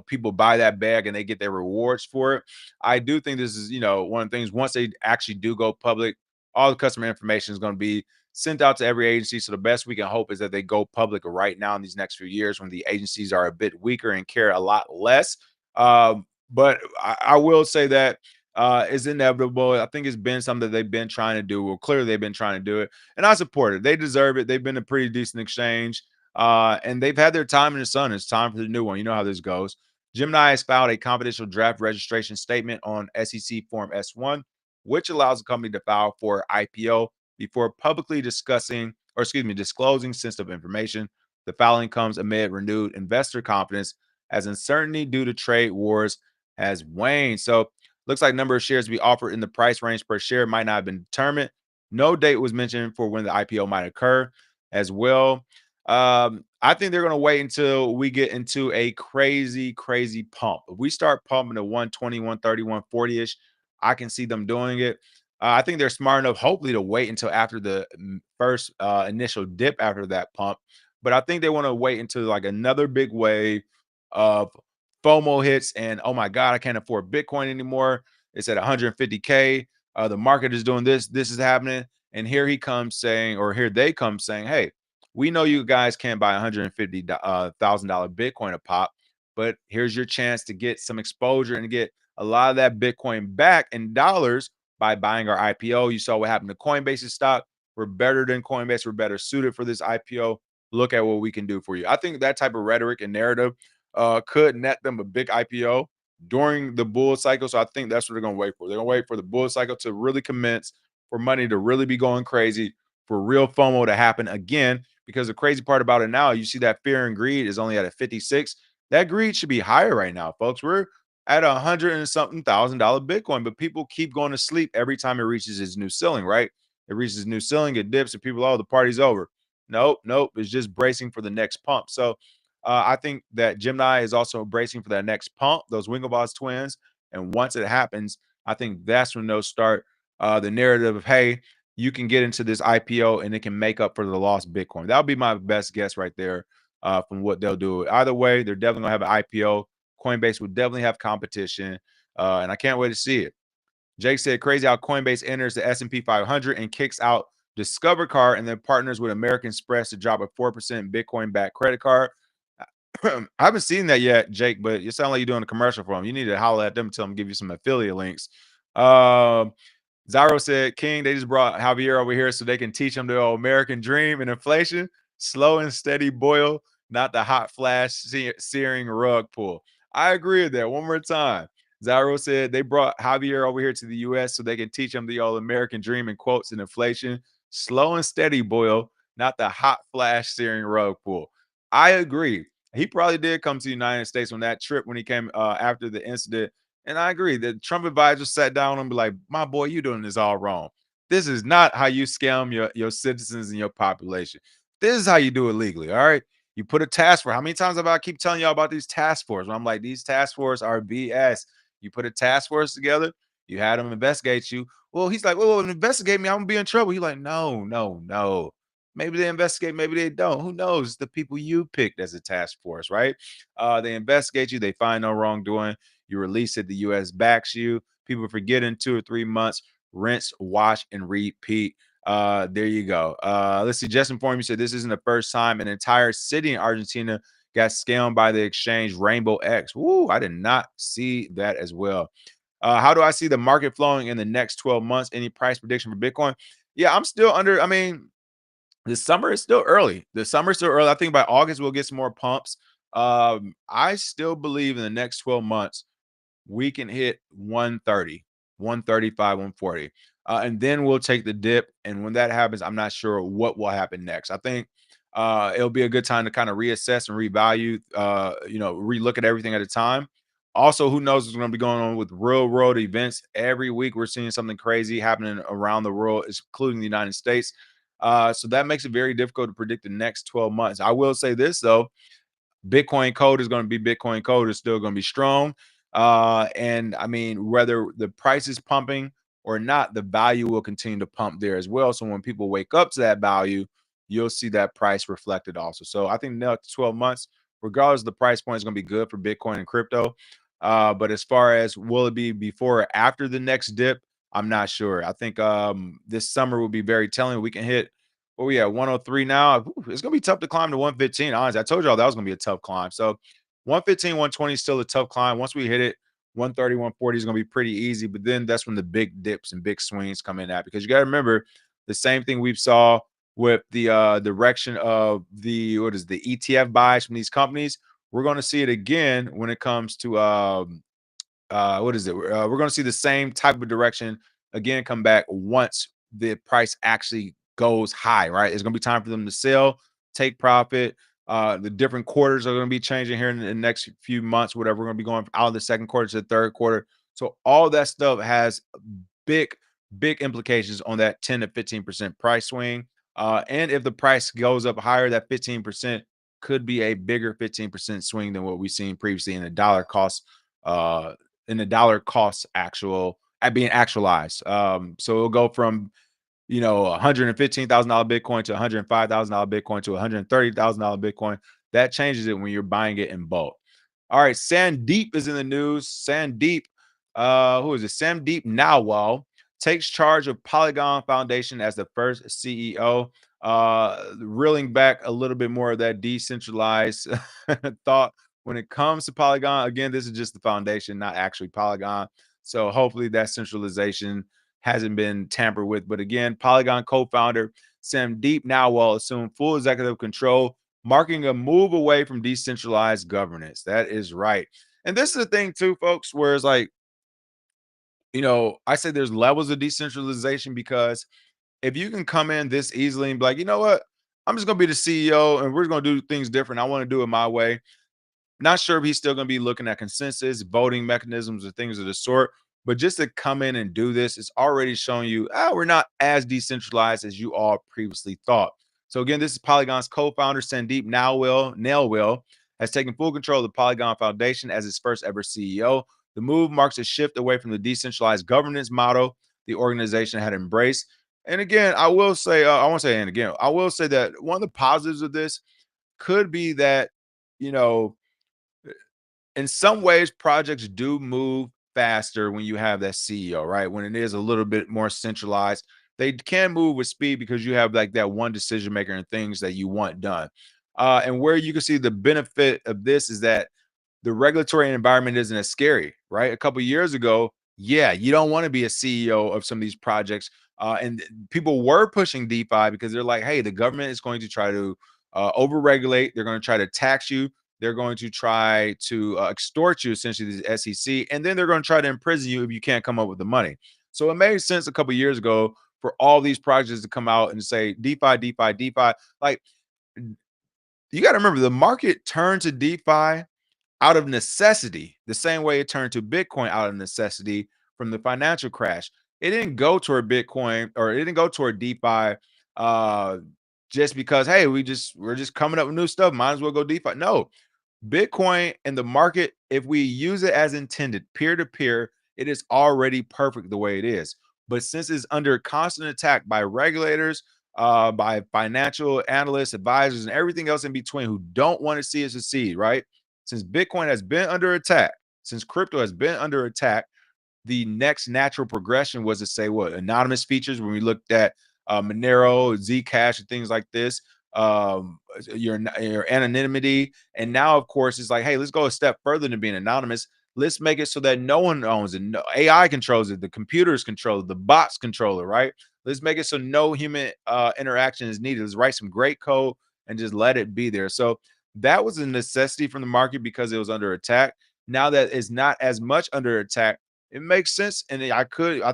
people buy that bag and they get their rewards for it. I do think this is one of the things, once they actually do go public, all the customer information is going to be sent out to every agency. So the best we can hope is that they go public right now in these next few years when the agencies are a bit weaker and care a lot less. But I will say that is inevitable. I think it's been something that they've been trying to do. Well, clearly they've been trying to do it, and I support it. They deserve it. They've been a pretty decent exchange. And they've had their time in the sun. It's time for the new one. You know how this goes. Gemini has filed a confidential draft registration statement on SEC Form S1, which allows the company to file for IPO before publicly disclosing sensitive information. The filing comes amid renewed investor confidence as uncertainty due to trade wars has waned. So looks like number of shares to be offered in the price range per share might not have been determined. No date was mentioned for when the IPO might occur as well. I think they're going to wait until we get into a crazy, crazy pump. If we start pumping to 120, 130, 140 ish, I can see them doing it. I think they're smart enough, hopefully, to wait until after the first initial dip after that pump. But I think they want to wait until like another big wave of FOMO hits and oh my God, I can't afford Bitcoin anymore. It's at 150K. The market is doing this. This is happening. And here he comes saying, or here they come saying, hey, we know you guys can't buy $150,000 Bitcoin a pop, but here's your chance to get some exposure and get a lot of that Bitcoin back in dollars by buying our IPO. You saw what happened to Coinbase's stock. We're better than Coinbase. We're better suited for this IPO. Look at what we can do for you. I think that type of rhetoric and narrative could net them a big IPO during the bull cycle. So I think that's what they're going to wait for. They're going to wait for the bull cycle to really commence, for money to really be going crazy, for real FOMO to happen again. Because the crazy part about it now, you see that fear and greed is only at a 56. That greed should be higher right now, folks. We're at $100,000 Bitcoin, but people keep going to sleep every time it reaches its new ceiling, right? It reaches new ceiling, it dips, and people, oh, the party's over. Nope, nope. It's just bracing for the next pump. So I think that Gemini is also bracing for that next pump, those Winklevoss twins. And once it happens, I think that's when they'll start the narrative of, hey, you can get into this IPO and it can make up for the lost Bitcoin. That would be my best guess right there from what they'll do. Either way, they're definitely going to have an IPO. Coinbase will definitely have competition, and I can't wait to see it. Jake said, crazy how Coinbase enters the S&P 500 and kicks out Discover Card and then partners with American Express to drop a 4% Bitcoin-backed credit card. I haven't seen that yet, Jake, but you sound like you're doing a commercial for them. You need to holler at them, tell them, give you some affiliate links. Zyro said, King, they just brought Javier over here so they can teach him the old American dream and inflation. Slow and steady boil, not the hot flash searing rug pull. I agree with that. One more time. Zyro said they brought Javier over here to the US so they can teach him the old American dream and quotes and inflation. Slow and steady boil, not the hot flash searing rug pull. I agree. He probably did come to the United States on that trip when he came after the incident. And I agree that Trump advisors sat down and be like, my boy, you doing this all wrong. This is not how you scam your citizens and your population. This is how you do it legally. All right. You put a task force. How many times have I keep telling y'all about these task forces? I'm like, these task forces are BS. You put a task force together, you had them investigate you. Well, he's like, well, investigate me. I'm gonna be in trouble. You're like, no, no, no. Maybe they investigate, maybe they don't. Who knows? The people you picked as a task force, right? They investigate you, they find no wrongdoing. You release it, the US backs you. People forget in 2 or 3 months, rinse, wash, and repeat. There you go. Let's see. Justin Form, you said this isn't the first time an entire city in Argentina got scammed by the exchange Rainbow X. Woo, I did not see that as well. How do I see the market flowing in the next 12 months? Any price prediction for Bitcoin? Yeah, I'm still under. I mean, the summer is still early. The summer is still early. I think by August we'll get some more pumps. I still believe in the next 12 months we can hit 130, 135, 140. And then we'll take the dip. And when that happens, I'm not sure what will happen next. I think it'll be a good time to kind of reassess and revalue, relook at everything at a time. Also, who knows what's going to be going on with real world events? Every week, we're seeing something crazy happening around the world, including the United States. So that makes it very difficult to predict the next 12 months. I will say this, though. Bitcoin code is going to be Bitcoin code is still going to be strong. And I mean, whether the price is pumping or not, the value will continue to pump there as well. So when people wake up to that value, you'll see that price reflected also. So I think the next 12 months, regardless of the price point, is going to be good for Bitcoin and crypto. But as far as will it be before or after the next dip, I'm not sure. I think this summer will be very telling. We can hit where we at 103 now. Ooh, it's gonna be tough to climb to 115. Honestly, I told y'all that was gonna be a tough climb. So 115, 120 is still a tough climb. Once we hit it, 130, 140 is gonna be pretty easy. But then that's when the big dips and big swings come in at because you gotta remember the same thing we saw with the direction of the the ETF buys from these companies. We're gonna see it again when it comes to we're going to see the same type of direction again come back once the price actually goes high, right? It's going to be time for them to sell, take profit. The different quarters are going to be changing here in the next few months, whatever. We're going to be going out of the second quarter to the third quarter. So all that stuff has big, big implications on that 10 to 15% price swing. And if the price goes up higher, that 15% could be a bigger 15% swing than what we've seen previously in the dollar cost, actual at being actualized. So it'll go from $115,000 Bitcoin to $105,000 Bitcoin to $130,000 Bitcoin. That changes it when you're buying it in bulk. All right, Sandeep is in the news. Sandeep, who is it? Sandeep Nawal takes charge of Polygon Foundation as the first CEO. Reeling back a little bit more of that decentralized thought when it comes to Polygon. Again, this is just the foundation, not actually Polygon. So hopefully that centralization hasn't been tampered with. But again, Polygon co-founder Sandeep Nawal assumed full executive control, marking a move away from decentralized governance. That is right. And this is the thing too, folks, where it's like, I say there's levels of decentralization because if you can come in this easily and be like, you know what, I'm just gonna be the CEO and we're gonna do things different. I want to do it my way. Not sure if he's still going to be looking at consensus, voting mechanisms, or things of the sort. But just to come in and do this, it's already showing you, we're not as decentralized as you all previously thought. So again, this is Polygon's co-founder, Sandeep Nailwell, has taken full control of the Polygon Foundation as its first ever CEO. The move marks a shift away from the decentralized governance model the organization had embraced. And again, I will say, I will say that one of the positives of this could be that, you know, in some ways, projects do move faster when you have that CEO, right? When it is a little bit more centralized, they can move with speed because you have like that one decision maker and things that you want done. And where you can see the benefit of this is that the regulatory environment isn't as scary, right? A couple of years ago, yeah, you don't want to be a CEO of some of these projects. And people were pushing DeFi because they're like, hey, the government is going to try to overregulate. They're going to try to tax you. They're going to try to extort you, essentially, the SEC. And then they're going to try to imprison you if you can't come up with the money. So it made sense a couple of years ago for all these projects to come out and say DeFi, DeFi, DeFi. Like, you got to remember the market turned to DeFi out of necessity, the same way it turned to Bitcoin out of necessity from the financial crash. It didn't go toward Bitcoin or it didn't go toward DeFi uh, just because, hey, we're just coming up with new stuff. Might as well go DeFi. No, Bitcoin and the market, if we use it as intended, peer to peer, it is already perfect the way it is. But since it's under constant attack by regulators, by financial analysts, advisors, and everything else in between who don't want to see it succeed, right? Since Bitcoin has been under attack, since crypto has been under attack, the next natural progression was to say what anonymous features when we looked at Monero, Zcash, and things like this, your anonymity. And now, of course, it's like, hey, let's go a step further than being anonymous. Let's make it so that no one owns it. No, AI controls it. The computers control it. The bots control it, right? Let's make it so no human interaction is needed. Let's write some great code and just let it be there. So that was a necessity from the market because it was under attack. Now that it's not as much under attack, it makes sense. And I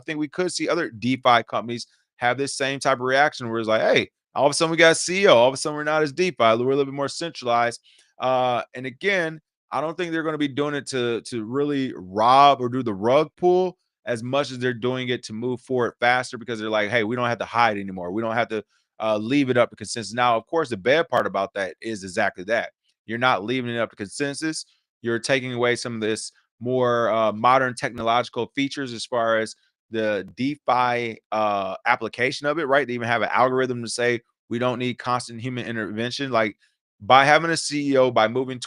think we could see other DeFi companies have this same type of reaction where it's like, hey, all of a sudden we got a CEO, all of a sudden we're not as DeFi, we're a little bit more centralized. And again, I don't think they're going to be doing it to really rob or do the rug pull as much as they're doing it to move forward faster because they're like, hey, we don't have to hide anymore. We don't have to leave it up to consensus. Now, of course, the bad part about that is exactly that. You're not leaving it up to consensus. You're taking away some of this more modern technological features as far as the DeFi application of it, right? They even have an algorithm to say we don't need constant human intervention. Like by having a CEO, by moving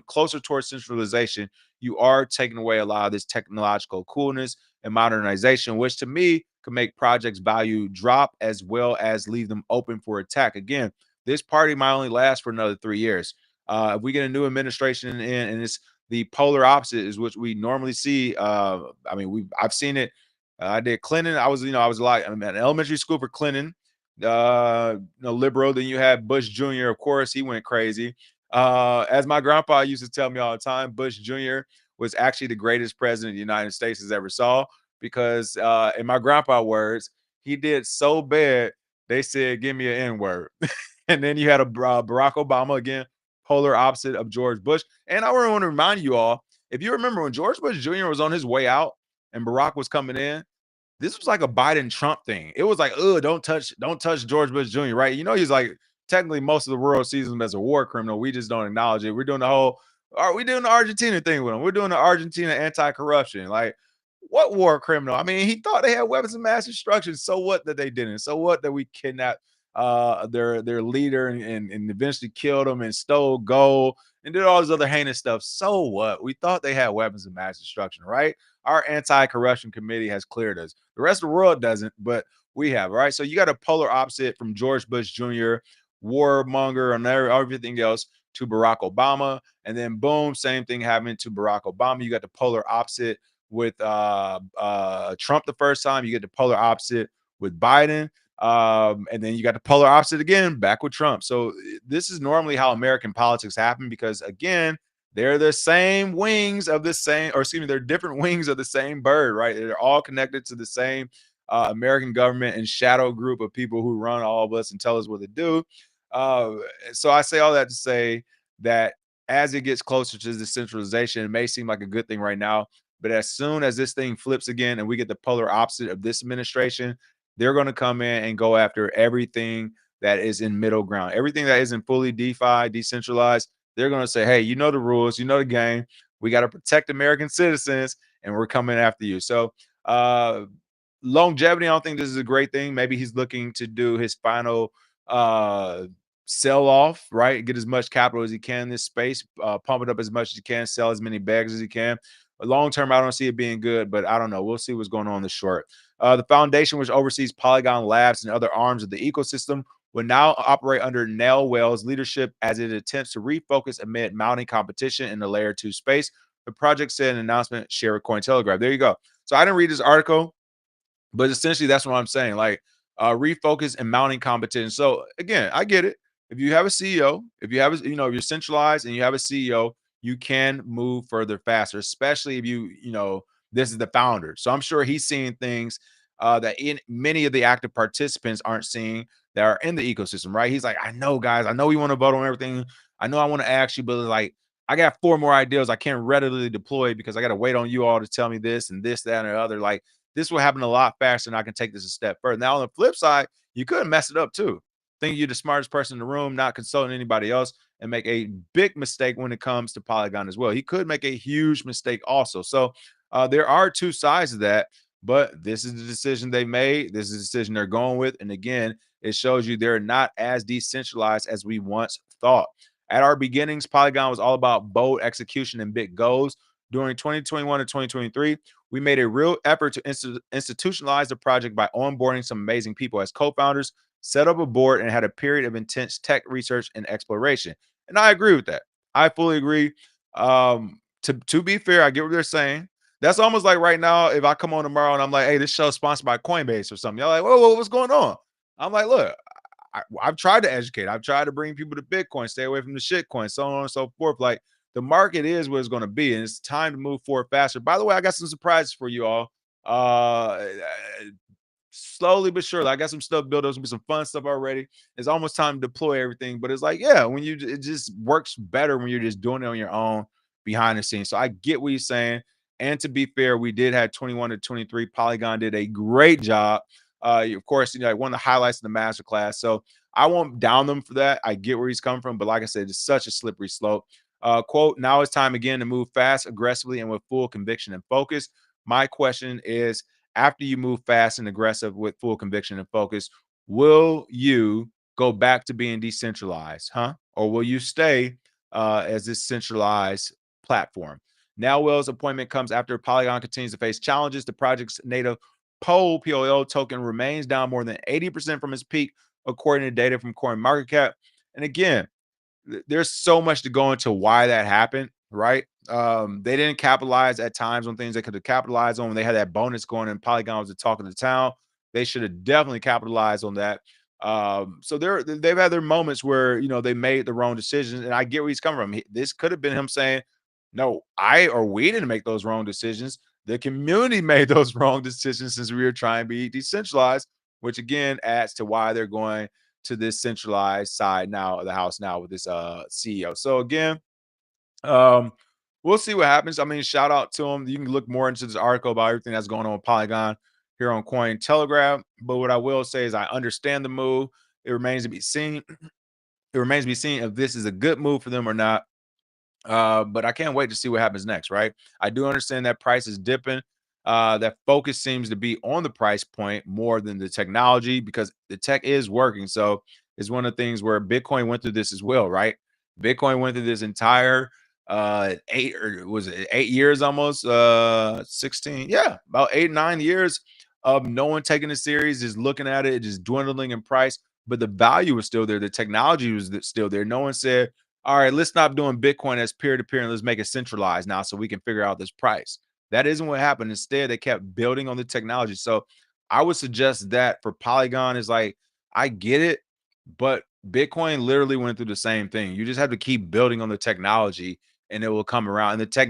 closer towards centralization, you are taking away a lot of this technological coolness and modernization, which to me could make projects value drop as well as leave them open for attack. Again, this party might only last for another 3 years. If we get a new administration in and it's the polar opposite is what we normally see. I mean, I've seen it. I did Clinton. I'm at elementary school for Clinton, liberal. Then you had Bush Jr. Of course, he went crazy. As my grandpa used to tell me all the time, Bush Jr. was actually the greatest president the United States has ever saw. because in my grandpa words, he did so bad, they said, give me an N word. And then you had a Barack Obama again, polar opposite of George Bush. And I want to remind you all, if you remember when George Bush Jr. was on his way out and Barack was coming in, this was like a Biden Trump thing. It was like, oh, don't touch George Bush Jr., right? You know, he's like technically most of the world sees him as a war criminal. We just don't acknowledge it. We're doing the whole, are we doing the Argentina thing with him? We're doing the Argentina anti-corruption. Like, what war criminal? I mean, he thought they had weapons of mass destruction. So what that they didn't? So what that we kidnapped their leader and eventually killed him and stole gold and did all this other heinous stuff. So what? We thought they had weapons of mass destruction, right? Our anti-corruption committee has cleared us. The rest of the world doesn't, but we have, right? So you got a polar opposite from George Bush Jr., warmonger, and everything else to Barack Obama. And then boom, same thing happened to Barack Obama. You got the polar opposite with Trump the first time. You get the polar opposite with Biden. And then you got the polar opposite again back with Trump. So this is normally how American politics happen because, again, they're the same wings of the same, or excuse me, they're different wings of the same bird, right? They're all connected to the same American government and shadow group of people who run all of us and tell us what to do. Uh, so I say all that to say that as it gets closer to decentralization, it may seem like a good thing right now, but as soon as this thing flips again and we get the polar opposite of this administration, they're going to come in and go after everything that is in middle ground, everything that isn't fully DeFi, decentralized. They're going to say, hey, you know the rules, you know the game. We got to protect American citizens, and we're coming after you. So, longevity, I don't think this is a great thing. Maybe he's looking to do his final uh, sell off, right? Get as much capital as he can in this space, pump it up as much as he can, sell as many bags as he can. Long term, I don't see it being good, but I don't know. We'll see what's going on in the short. The foundation, which oversees Polygon Labs and other arms of the ecosystem, will now operate under Nell Well's leadership as it attempts to refocus amid mounting competition in the layer 2 space. The project said in an announcement shared with Cointelegraph. There you go. So I didn't read this article, but essentially that's what I'm saying. Like refocus and mounting competition. So again, I get it. If you have a CEO, if you have a, if you're centralized and you have a CEO, you can move further faster, especially if this is the founder. So I'm sure he's seeing things that in many of the active participants aren't seeing that are in the ecosystem, right? He's like, I know, guys, I know we want to vote on everything. I know I want to ask you, but like, I got 4 more ideas I can't readily deploy because I got to wait on you all to tell me this and this, that, and the other. Like, this will happen a lot faster, and I can take this a step further. Now, on the flip side, you could mess it up too. Think you're the smartest person in the room, not consulting anybody else, and make a big mistake when it comes to Polygon as well. He could make a huge mistake also. So there are 2 sides of that, but this is the decision they made. This is the decision they're going with. And again, it shows you they're not as decentralized as we once thought. At our beginnings, Polygon was all about bold execution and big goals. During 2021 and 2023, we made a real effort to institutionalize the project by onboarding some amazing people as co-founders, set up a board, and had a period of intense tech research and exploration. And I agree with that. I fully agree. To be fair, I get what they're saying. That's almost like right now, if I come on tomorrow and I'm like, hey, this show's sponsored by Coinbase or something. You're like, whoa, what's going on? I'm like, look, I've tried to educate. I've tried to bring people to Bitcoin, stay away from the shit coin, so on and so forth. Like, the market is what it's going to be, and it's time to move forward faster. By the way, I got some surprises for you all. Slowly but surely, I got some stuff built up, some fun stuff already. It's almost time to deploy everything, but it's like, yeah, it just works better when you're just doing it on your own behind the scenes. So I get what you're saying. And to be fair, we did have 21 to 23. Polygon did a great job. Of course, one of the highlights of the masterclass. So I won't down them for that. I get where he's coming from, but like I said, it's such a slippery slope. Quote, now it's time again to move fast, aggressively, and with full conviction and focus. My question is, after you move fast and aggressive with full conviction and focus, will you go back to being decentralized, huh? Or will you stay as this centralized platform? Now, Will's appointment comes after Polygon continues to face challenges. The project's native POL token remains down more than 80% from its peak, according to data from CoinMarketCap. And again, there's so much to go into why that happened, right? They didn't capitalize at times on things they could have capitalized on when they had that bonus going and Polygon was the talk of the town. They should have definitely capitalized on that. So they've had their moments where they made the wrong decisions, and I get where he's coming from. This could have been him saying, "No, we didn't make those wrong decisions. The community made those wrong decisions since we were trying to be decentralized, which again adds to why they're going to this centralized side now of the house now with this CEO. So again, um, we'll see what happens. I mean, shout out to him. You can look more into this article about everything that's going on with Polygon here on Coin Telegraph. But what I will say is I understand the move. It remains to be seen. It remains to be seen if this is a good move for them or not. But I can't wait to see what happens next, right? I do understand that price is dipping. That focus seems to be on the price point more than the technology because the tech is working. So it's one of the things where Bitcoin went through this as well, right? Bitcoin went through this entire 8 years almost, 16, yeah, about 8, 9 years of no one taking it serious, just looking at it, just dwindling in price. But the value was still there, the technology was still there. No one said, all right, let's stop doing Bitcoin as peer to peer and let's make it centralized now so we can figure out this price. That isn't what happened. Instead, they kept building on the technology. So I would suggest that for Polygon is like, I get it, but Bitcoin literally went through the same thing. You just have to keep building on the technology and it will come around. And the tech,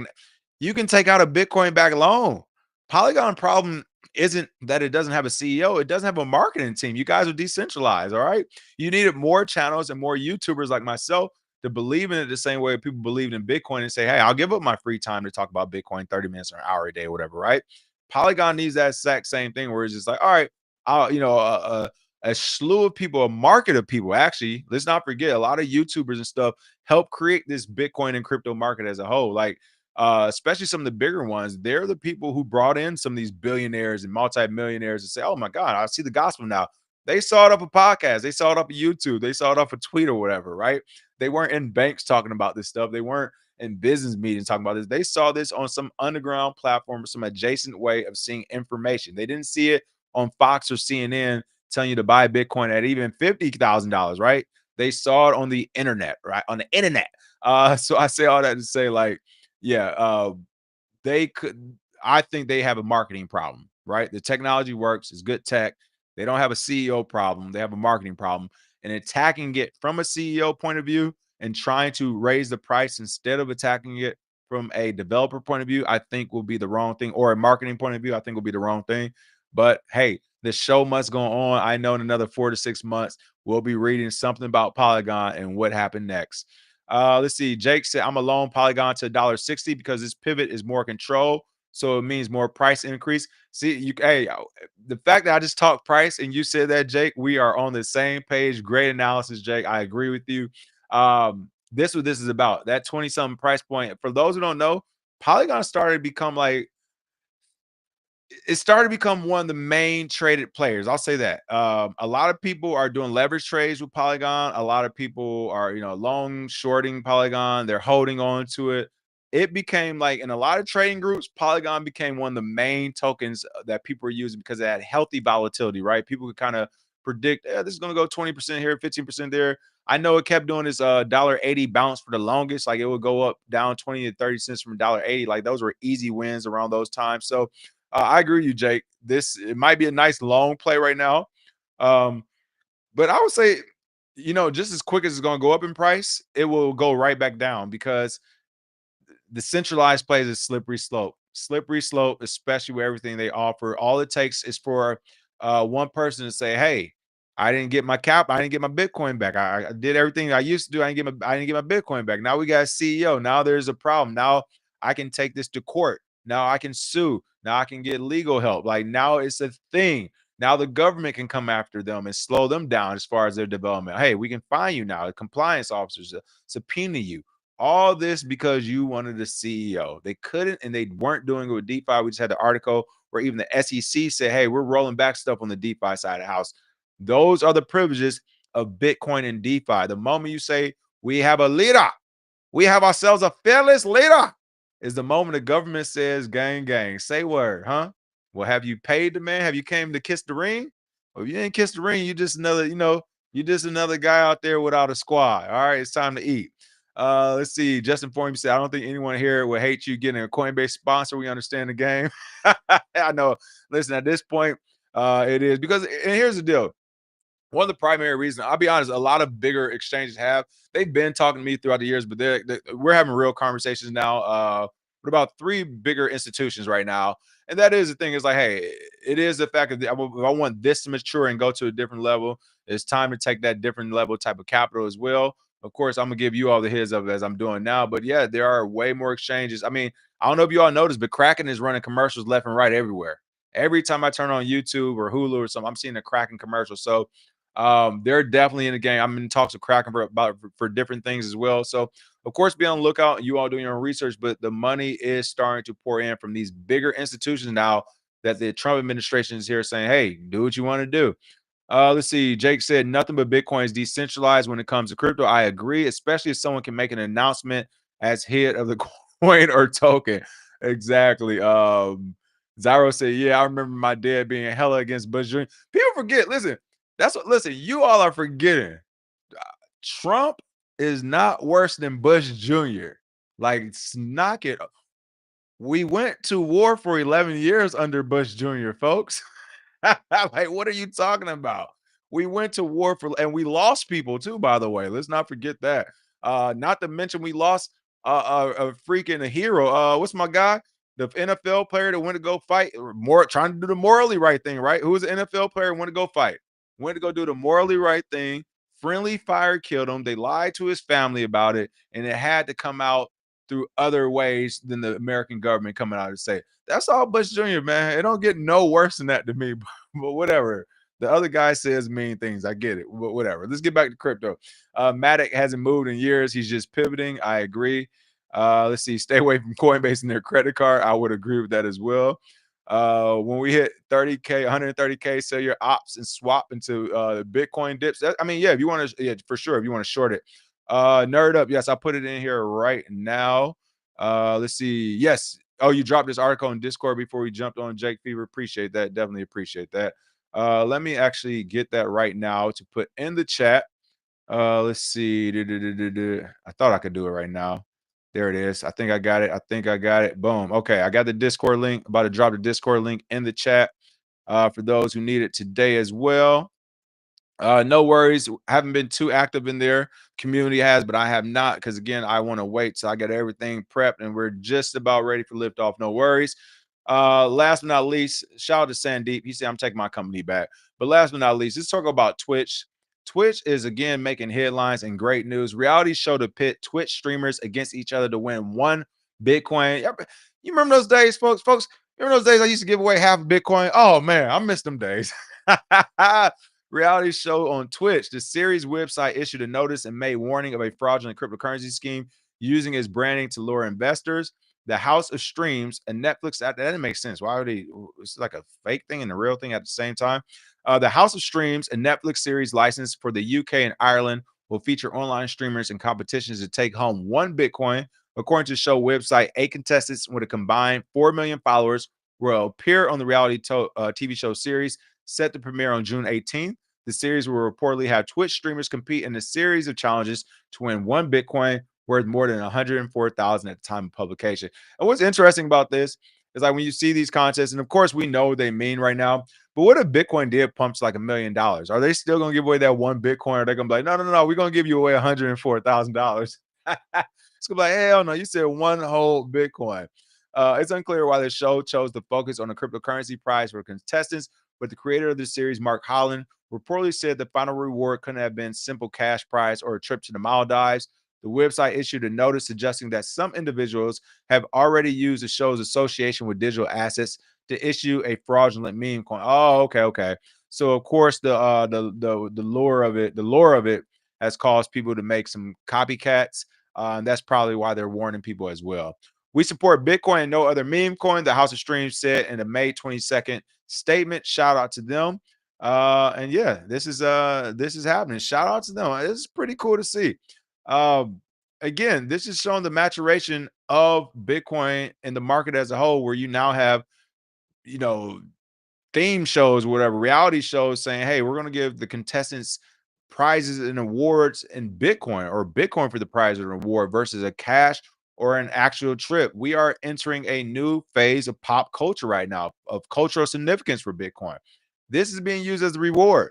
you can take out a Bitcoin back loan. Polygon problem isn't that it doesn't have a CEO, it doesn't have a marketing team. You guys are decentralized, all right? You needed more channels and more YouTubers like myself to believe in it the same way people believed in Bitcoin and say, hey, I'll give up my free time to talk about Bitcoin 30 minutes or an hour a day or whatever, right? Polygon needs that exact same thing where it's just like, all right, I'll, a slew of people, a market of people, actually, let's not forget a lot of YouTubers and stuff help create this Bitcoin and crypto market as a whole. Like, especially some of the bigger ones, they're the people who brought in some of these billionaires and multimillionaires and say, oh my God, I see the gospel now. They saw it up a podcast, they saw it up a YouTube, they saw it off a tweet or whatever, right? They weren't in banks talking about this stuff. They weren't in business meetings talking about this. They saw this on some underground platform, some adjacent way of seeing information. They didn't see it on Fox or CNN telling you to buy Bitcoin at even $50,000, right? They saw it on the internet, right? On the internet. So I say all that to say, like, yeah, they could. I think they have a marketing problem, right? The technology works, it's good tech. They don't have a CEO problem, they have a marketing problem. And attacking it from a CEO point of view and trying to raise the price instead of attacking it from a developer point of view, I think will be the wrong thing, or a marketing point of view, I think will be the wrong thing. But hey, the show must go on. I know in another 4 to 6 months, we'll be reading something about Polygon and what happened next. Let's see. Jake said, I'm alone Polygon to $1.60 because this pivot is more control. So it means more price increase. See, the fact that I just talked price and you said that, Jake, we are on the same page. Great analysis, Jake. I agree with you. This what this is about. That 20 something price point. For those who don't know, Polygon started to become like it started to become one of the main traded players. I'll say that. A lot of people are doing leverage trades with Polygon. A lot of people are, long shorting Polygon. They're holding on to it. It became like in a lot of trading groups, Polygon became one of the main tokens that people are using because it had healthy volatility, right? People could kind of predict, this is going to go 20% here, 15% there. I know it kept doing this $1.80 bounce for the longest. Like it would go up down 20 to 30 cents from $1.80. Like those were easy wins around those times. So I agree with you, Jake. It might be a nice long play right now. Um, but I would say, just as quick as it's going to go up in price, it will go right back down because the centralized plays is slippery slope. Slippery slope, especially with everything they offer. All it takes is for one person to say, "Hey, I didn't get my cap. I didn't get my Bitcoin back. I did everything I used to do. I didn't get my Bitcoin back. Now we got a CEO. Now there's a problem. Now I can take this to court. Now I can sue. Now I can get legal help. Like now it's a thing. Now the government can come after them and slow them down as far as their development. Hey, we can fine you now. The compliance officers subpoena you. All this because you wanted a CEO. They couldn't and they weren't doing it with DeFi. We just had the article where even the SEC said, hey, we're rolling back stuff on the DeFi side of the house. Those are the privileges of Bitcoin and DeFi. The moment you say, we have a leader, we have ourselves a fearless leader, is the moment the government says, gang, gang, say word, huh? Well, have you paid the man? Have you came to kiss the ring? Well, if you didn't kiss the ring, you just another, you just another guy out there without a squad. All right, it's time to eat. Let's see. Justin Form said, I don't think anyone here would hate you getting a Coinbase sponsor. We understand the game. I know. Listen, at this point, it is because, and here's the deal. One of the primary reasons, I'll be honest, a lot of bigger exchanges they've been talking to me throughout the years, but we're having real conversations now. but about three bigger institutions right now. And that is the thing is like, hey, it is the fact that if I want this to mature and go to a different level, it's time to take that different level type of capital as well. Of course, I'm gonna give you all the heads up as I'm doing now, but yeah, there are way more exchanges. I mean, I don't know if you all noticed, but Kraken is running commercials left and right everywhere. Every time I turn on YouTube or Hulu or something, I'm seeing a Kraken commercial. So they're definitely in the game. I'm in talks with Kraken for different things as well. So of course, be on the lookout. You all doing your own research, but the money is starting to pour in from these bigger institutions now that the Trump administration is here saying, "Hey, do what you want to do." Let's see. Jake said nothing but Bitcoin is decentralized when it comes to crypto. I agree, especially if someone can make an announcement as head of the coin or token. Exactly. Zyro said, "Yeah, I remember my dad being hella against Bush Jr." People forget. Listen, that's what. Listen, you all are forgetting. Trump is not worse than Bush Jr. Like, knock it. We went to war for 11 years under Bush Jr., folks. Like, what are you talking about? We went to war for, and we lost people too, by the way. Let's not forget that. Not to mention we lost a freaking hero. What's my guy? The NFL player that went to go fight, or more trying to do the morally right thing, right? Who was an NFL player went to go fight? Went to go do the morally right thing. Friendly fire killed him. They lied to his family about it, and it had to come out through other ways than the American government coming out and say, that's all Bush Jr., man. It don't get no worse than that to me, but whatever. The other guy says mean things. I get it, but whatever. Let's get back to crypto. Matic hasn't moved in years. He's just pivoting. I agree. Let's see. Stay away from Coinbase and their credit card. I would agree with that as well. When we hit 30K, 130K, sell your ops and swap into Bitcoin dips. I mean, yeah, if you want to, yeah, for sure. If you want to short it, nerd up. Yes, I put it in here right now. Let's see. Yes. Oh, you dropped this article in Discord before we jumped on Jake Fever. Appreciate that. Definitely appreciate that. Let me actually get that right now to put in the chat. Let's see. I thought I could do it right now. There it is. I think I got it. I think I got it. Boom. Okay. I got the Discord link. About to drop the Discord link in the chat for those who need it today as well. No worries. Haven't been too active in there. Community has, but I have not because again, I want to wait. So I got everything prepped and we're just about ready for liftoff. No worries. Last but not least, shout out to Sandeep. He said I'm taking my company back. But last but not least, let's talk about Twitch. Twitch is again making headlines and great news. Reality show to pit Twitch streamers against each other to win one Bitcoin. You remember those days, folks? Folks, remember those days I used to give away half a Bitcoin? Oh man, I miss them days. Reality show on Twitch. The series website issued a notice and made warning of a fraudulent cryptocurrency scheme using its branding to lure investors. The House of Streams and Netflix, that didn't make sense. Why would they? It's like a fake thing and a real thing at the same time. The House of Streams and Netflix series license for the UK and Ireland will feature online streamers and competitions to take home one Bitcoin. According to the show website, 8 contestants with a combined 4 million followers will appear on the reality TV show series set to premiere on June 18th. The series will reportedly have Twitch streamers compete in a series of challenges to win one Bitcoin worth more than 104,000 at the time of publication. And what's interesting about this is like when you see these contests, and of course we know what they mean right now, but what if Bitcoin did pumps like $1 million? Are they still gonna give away that one Bitcoin? Or are they gonna be like, no, we're gonna give you away $104,000? It's gonna be like, hell no, you said one whole Bitcoin. It's unclear why the show chose to focus on the cryptocurrency prize for contestants, but the creator of the series, Mark Holland, reportedly said the final reward couldn't have been simple cash prize or a trip to the Maldives. The website issued a notice suggesting that some individuals have already used the show's association with digital assets to issue a fraudulent meme coin. Oh, okay. So of course the lure of it has caused people to make some copycats. And that's probably why they're warning people as well. We support Bitcoin and no other meme coin, the House of Streams said in a May 22nd statement. Shout out to them. And yeah, this is happening. Shout out to them. It's pretty cool to see. Um, Again, this is showing the maturation of Bitcoin and the market as a whole, where you now have, you know, theme shows, whatever, reality shows saying, hey, we're going to give the contestants prizes and awards in Bitcoin or Bitcoin for the prize or reward versus a cash or an actual trip. We are entering a new phase of pop culture right now of cultural significance for Bitcoin. This is being used as a reward.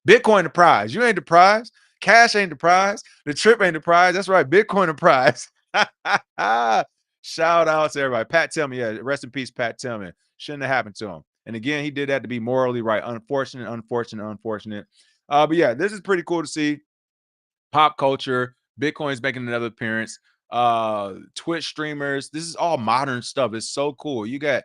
Bitcoin the prize. You ain't the prize. Cash ain't the prize. The trip ain't the prize. That's right. Bitcoin the prize. Shout out to everybody. Pat Tillman, yeah, rest in peace, Pat Tillman. Shouldn't have happened to him. And again, he did that to be morally right. Unfortunate, unfortunate, unfortunate. But yeah, this is pretty cool to see. Pop culture, Bitcoin's making another appearance. Twitch streamers. This is all modern stuff. It's so cool. You got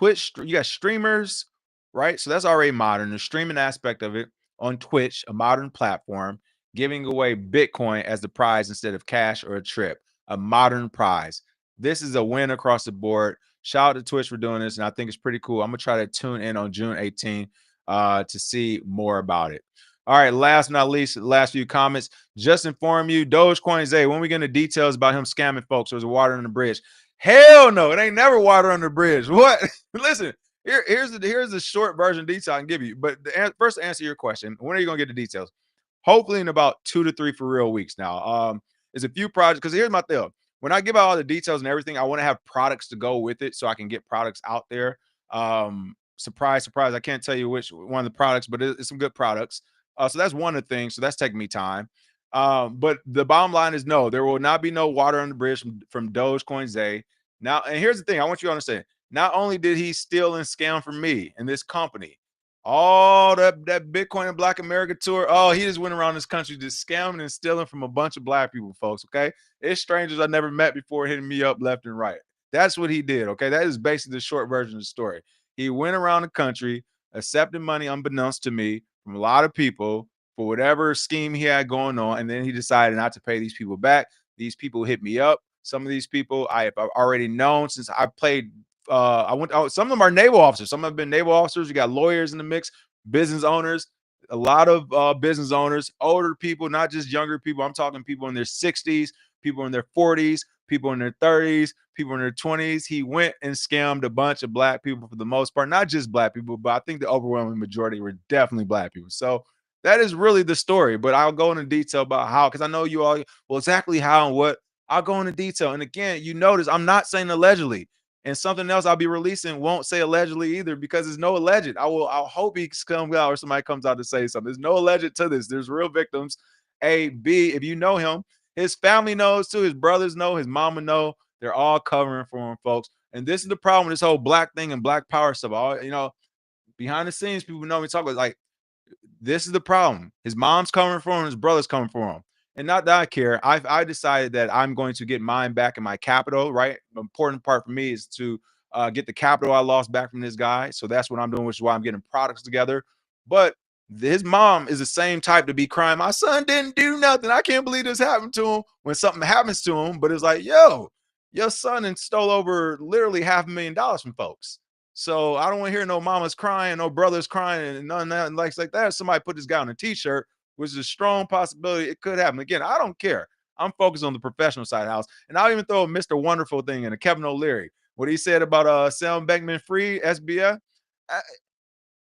you got streamers, right? So that's already modern. The streaming aspect of it on Twitch, a modern platform, giving away Bitcoin as the prize instead of cash or a trip, a modern prize. This is a win across the board. Shout out to Twitch for doing this, and I think it's pretty cool. I'm gonna try to tune in on June 18th to see more about it. All right, last but not least, the last few comments. Just inform you, Dogecoin Zay, when we get into details about him scamming folks, there's water under the bridge. Hell no, it ain't never water under the bridge. What? Listen, here's the short version detail I can give you. But first, to answer your question, when are you gonna get the details? Hopefully in about 2 to 3 for real weeks now. There's a few projects because here's my deal. When I give out all the details and everything, I want to have products to go with it so I can get products out there. Surprise, surprise. I can't tell you which one of the products, but it's some good products. So that's one of the things. So that's taking me time. But the bottom line is no, there will not be no water on the bridge from Dogecoin Zay. Now, and here's the thing I want you to understand. Not only did he steal and scam from me and this company, all that Bitcoin and Black America tour. Oh, he just went around this country just scamming and stealing from a bunch of black people, folks. Okay. It's strangers I never met before hitting me up left and right. That's what he did. Okay. That is basically the short version of the story. He went around the country, accepting money unbeknownst to me from a lot of people for whatever scheme he had going on. And then he decided not to pay these people back. These people hit me up. Some of these people I've already known since I played some of them are naval officers. Some have been naval officers. You got lawyers in the mix, business owners, a lot of business owners, older people, not just younger people. I'm talking people in their 60s, people in their 40s, people in their 30s, people in their 20s. He went and scammed a bunch of black people for the most part, not just black people, but I think the overwhelming majority were definitely black people. So that is really the story. But I'll go into detail about how, because I know you all, well, exactly how and what. I'll go into detail. And again, you notice I'm not saying allegedly. And something else I'll be releasing won't say allegedly either because there's no alleged. I'll hope he comes out or somebody comes out to say something. There's no alleged to this. There's real victims. A, B, if you know him, his family knows too. His brothers know, his mama know. They're all covering for him, folks. And this is the problem with this whole black thing and black power stuff. All, behind the scenes, people know me talk about like this is the problem. His mom's coming for him, his brother's coming for him. And not that I care. I decided that I'm going to get mine back in my capital, right? The important part for me is to get the capital I lost back from this guy. So that's what I'm doing, which is why I'm getting products together. But his mom is the same type to be crying. My son didn't do nothing. I can't believe this happened to him when something happens to him. But it's like, yo, your son and stole over literally $500,000 from folks. So I don't want to hear no mamas crying, no brothers crying, and none of that like that. Somebody put this guy on a t-shirt, which is a strong possibility it could happen. Again, I don't care. I'm focused on the professional side of the house. And I'll even throw a Mr. Wonderful thing in a Kevin O'Leary. What he said about Sam Bankman Free, SBF.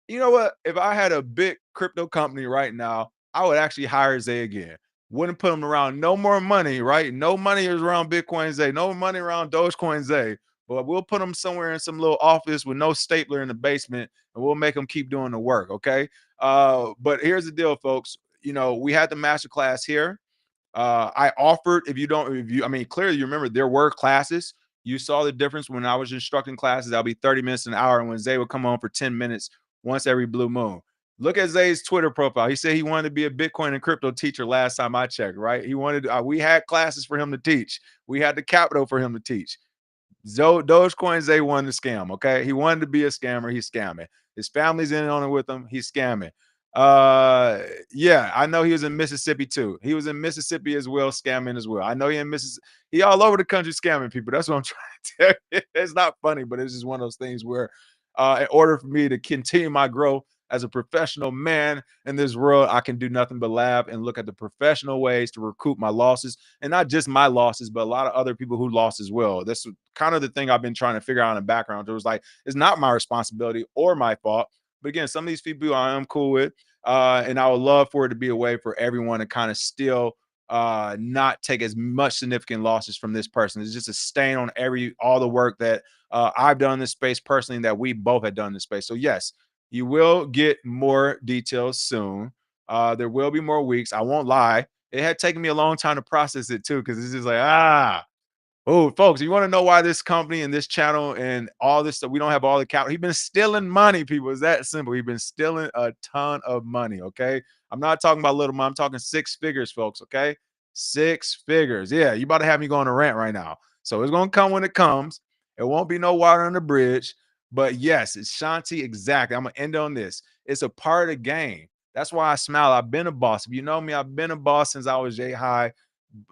You know what? If I had a big crypto company right now, I would actually hire Zay again. Wouldn't put him around no more money, right? No money is around Bitcoin Zay, no money around Dogecoin Zay. But we'll put him somewhere in some little office with no stapler in the basement, and we'll make him keep doing the work. Okay. But here's the deal, folks. We had the master class here. I offered, I mean, clearly you remember there were classes. You saw the difference when I was instructing classes. That'll be 30 minutes an hour. And when Zay would come on for 10 minutes once every blue moon. Look at Zay's Twitter profile. He said he wanted to be a Bitcoin and crypto teacher last time I checked, right? He wanted, we had classes for him to teach. We had the capital for him to teach. Dogecoin Zay wanted to scam. Okay. He wanted to be a scammer. He's scamming. His family's in on it with him. He's scamming. Yeah, I know he was in Mississippi too. He was in Mississippi as well, scamming as well. I know he in Mississippi. He all over the country scamming people. That's what I'm trying to tell you. It's not funny, but it's just one of those things where in order for me to continue my growth as a professional man in this world, I can do nothing but laugh and look at the professional ways to recoup my losses, and not just my losses, but a lot of other people who lost as well. That's kind of the thing I've been trying to figure out in the background. It was like, it's not my responsibility or my fault. But again, some of these people I am cool with, and I would love for it to be a way for everyone to kind of still not take as much significant losses from this person. It's just a stain on all the work that I've done in this space personally, that we both had done in this space. So yes, you will get more details soon. There will be more weeks. I won't lie. It had taken me a long time to process it too, because it's just like, Oh, folks, you want to know why this company and this channel and all this stuff, we don't have all the capital. He's been stealing money, people. It's that simple. He's been stealing a ton of money. Okay. I'm not talking about little money. I'm talking six figures, folks. Okay. Six figures. Yeah. You about to have me going on a rant right now. So it's going to come when it comes. It won't be no water on the bridge. But yes, it's Shanti. Exactly. I'm going to end on this. It's a part of the game. That's why I smile. I've been a boss. If you know me, I've been a boss since I was J high.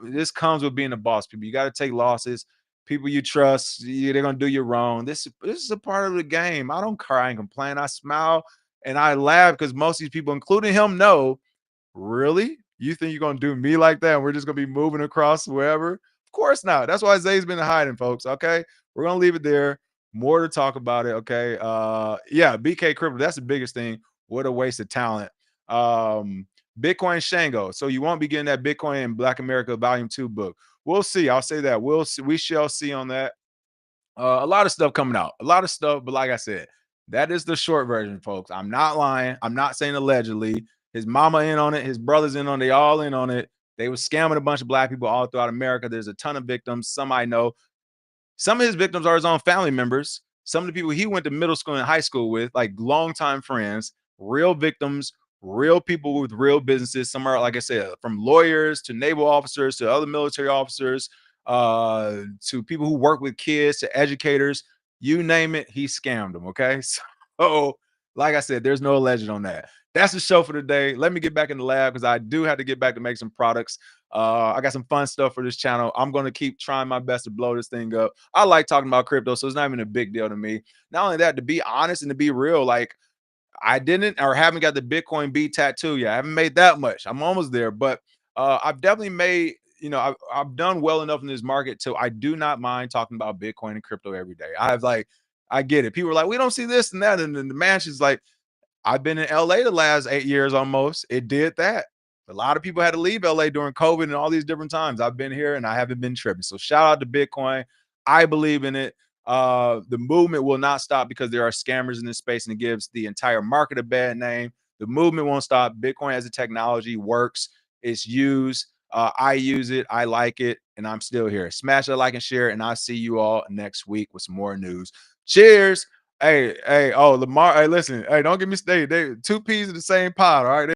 This comes with being a boss. People, you got to take losses. People you trust, they're gonna do you wrong. This is a part of the game. I don't cry and complain. I smile and I laugh because most of these people, including him, know. Really? You think you're gonna do me like that? And we're just gonna be moving across wherever? Of course not. That's why Zay's been hiding, folks. Okay, we're gonna leave it there. More to talk about it. Okay. Yeah, BK Crypto. That's the biggest thing. What a waste of talent. Um, Bitcoin Shango. So you won't be getting that Bitcoin in Black America Volume 2 book. We'll see. I'll say that. We'll see. We shall see on that. A lot of stuff coming out. A lot of stuff, but like I said, that is the short version, folks. I'm not lying. I'm not saying allegedly. His mama in on it, his brothers in on it, they all in on it. They were scamming a bunch of black people all throughout America. There's a ton of victims. Some I know. Some of his victims are his own family members. Some of the people he went to middle school and high school with, like longtime friends, real victims, real people with real businesses. Some are, like I said, from lawyers to naval officers to other military officers, to people who work with kids to educators. You name it, he scammed them. Okay. So, like I said, there's no legend on that. That's the show for today. Let me get back in the lab because I do have to get back to make some products. I got some fun stuff for this channel. I'm going to keep trying my best to blow this thing up. I like talking about crypto, so it's not even a big deal to me. Not only that, to be honest and to be real, like I didn't or haven't got the Bitcoin B tattoo yet. I haven't made that much. I'm almost there, but I've definitely made, I've done well enough in this market to I do not mind talking about Bitcoin and crypto every day. I get it. People are like, we don't see this and that. And then the mansion's like, I've been in LA the last 8 years almost. It did that. A lot of people had to leave LA during COVID and all these different times. I've been here and I haven't been tripping. So shout out to Bitcoin. I believe in it. The movement will not stop because there are scammers in this space and it gives the entire market a bad name. The movement won't stop. Bitcoin as a technology works. It's used. I use it. I like it. And I'm still here. Smash that like and share. And I'll see you all next week with some more news. Cheers. Hey, oh, Lamar. Hey, listen. Hey, don't get me started. They two peas in the same pot. All right.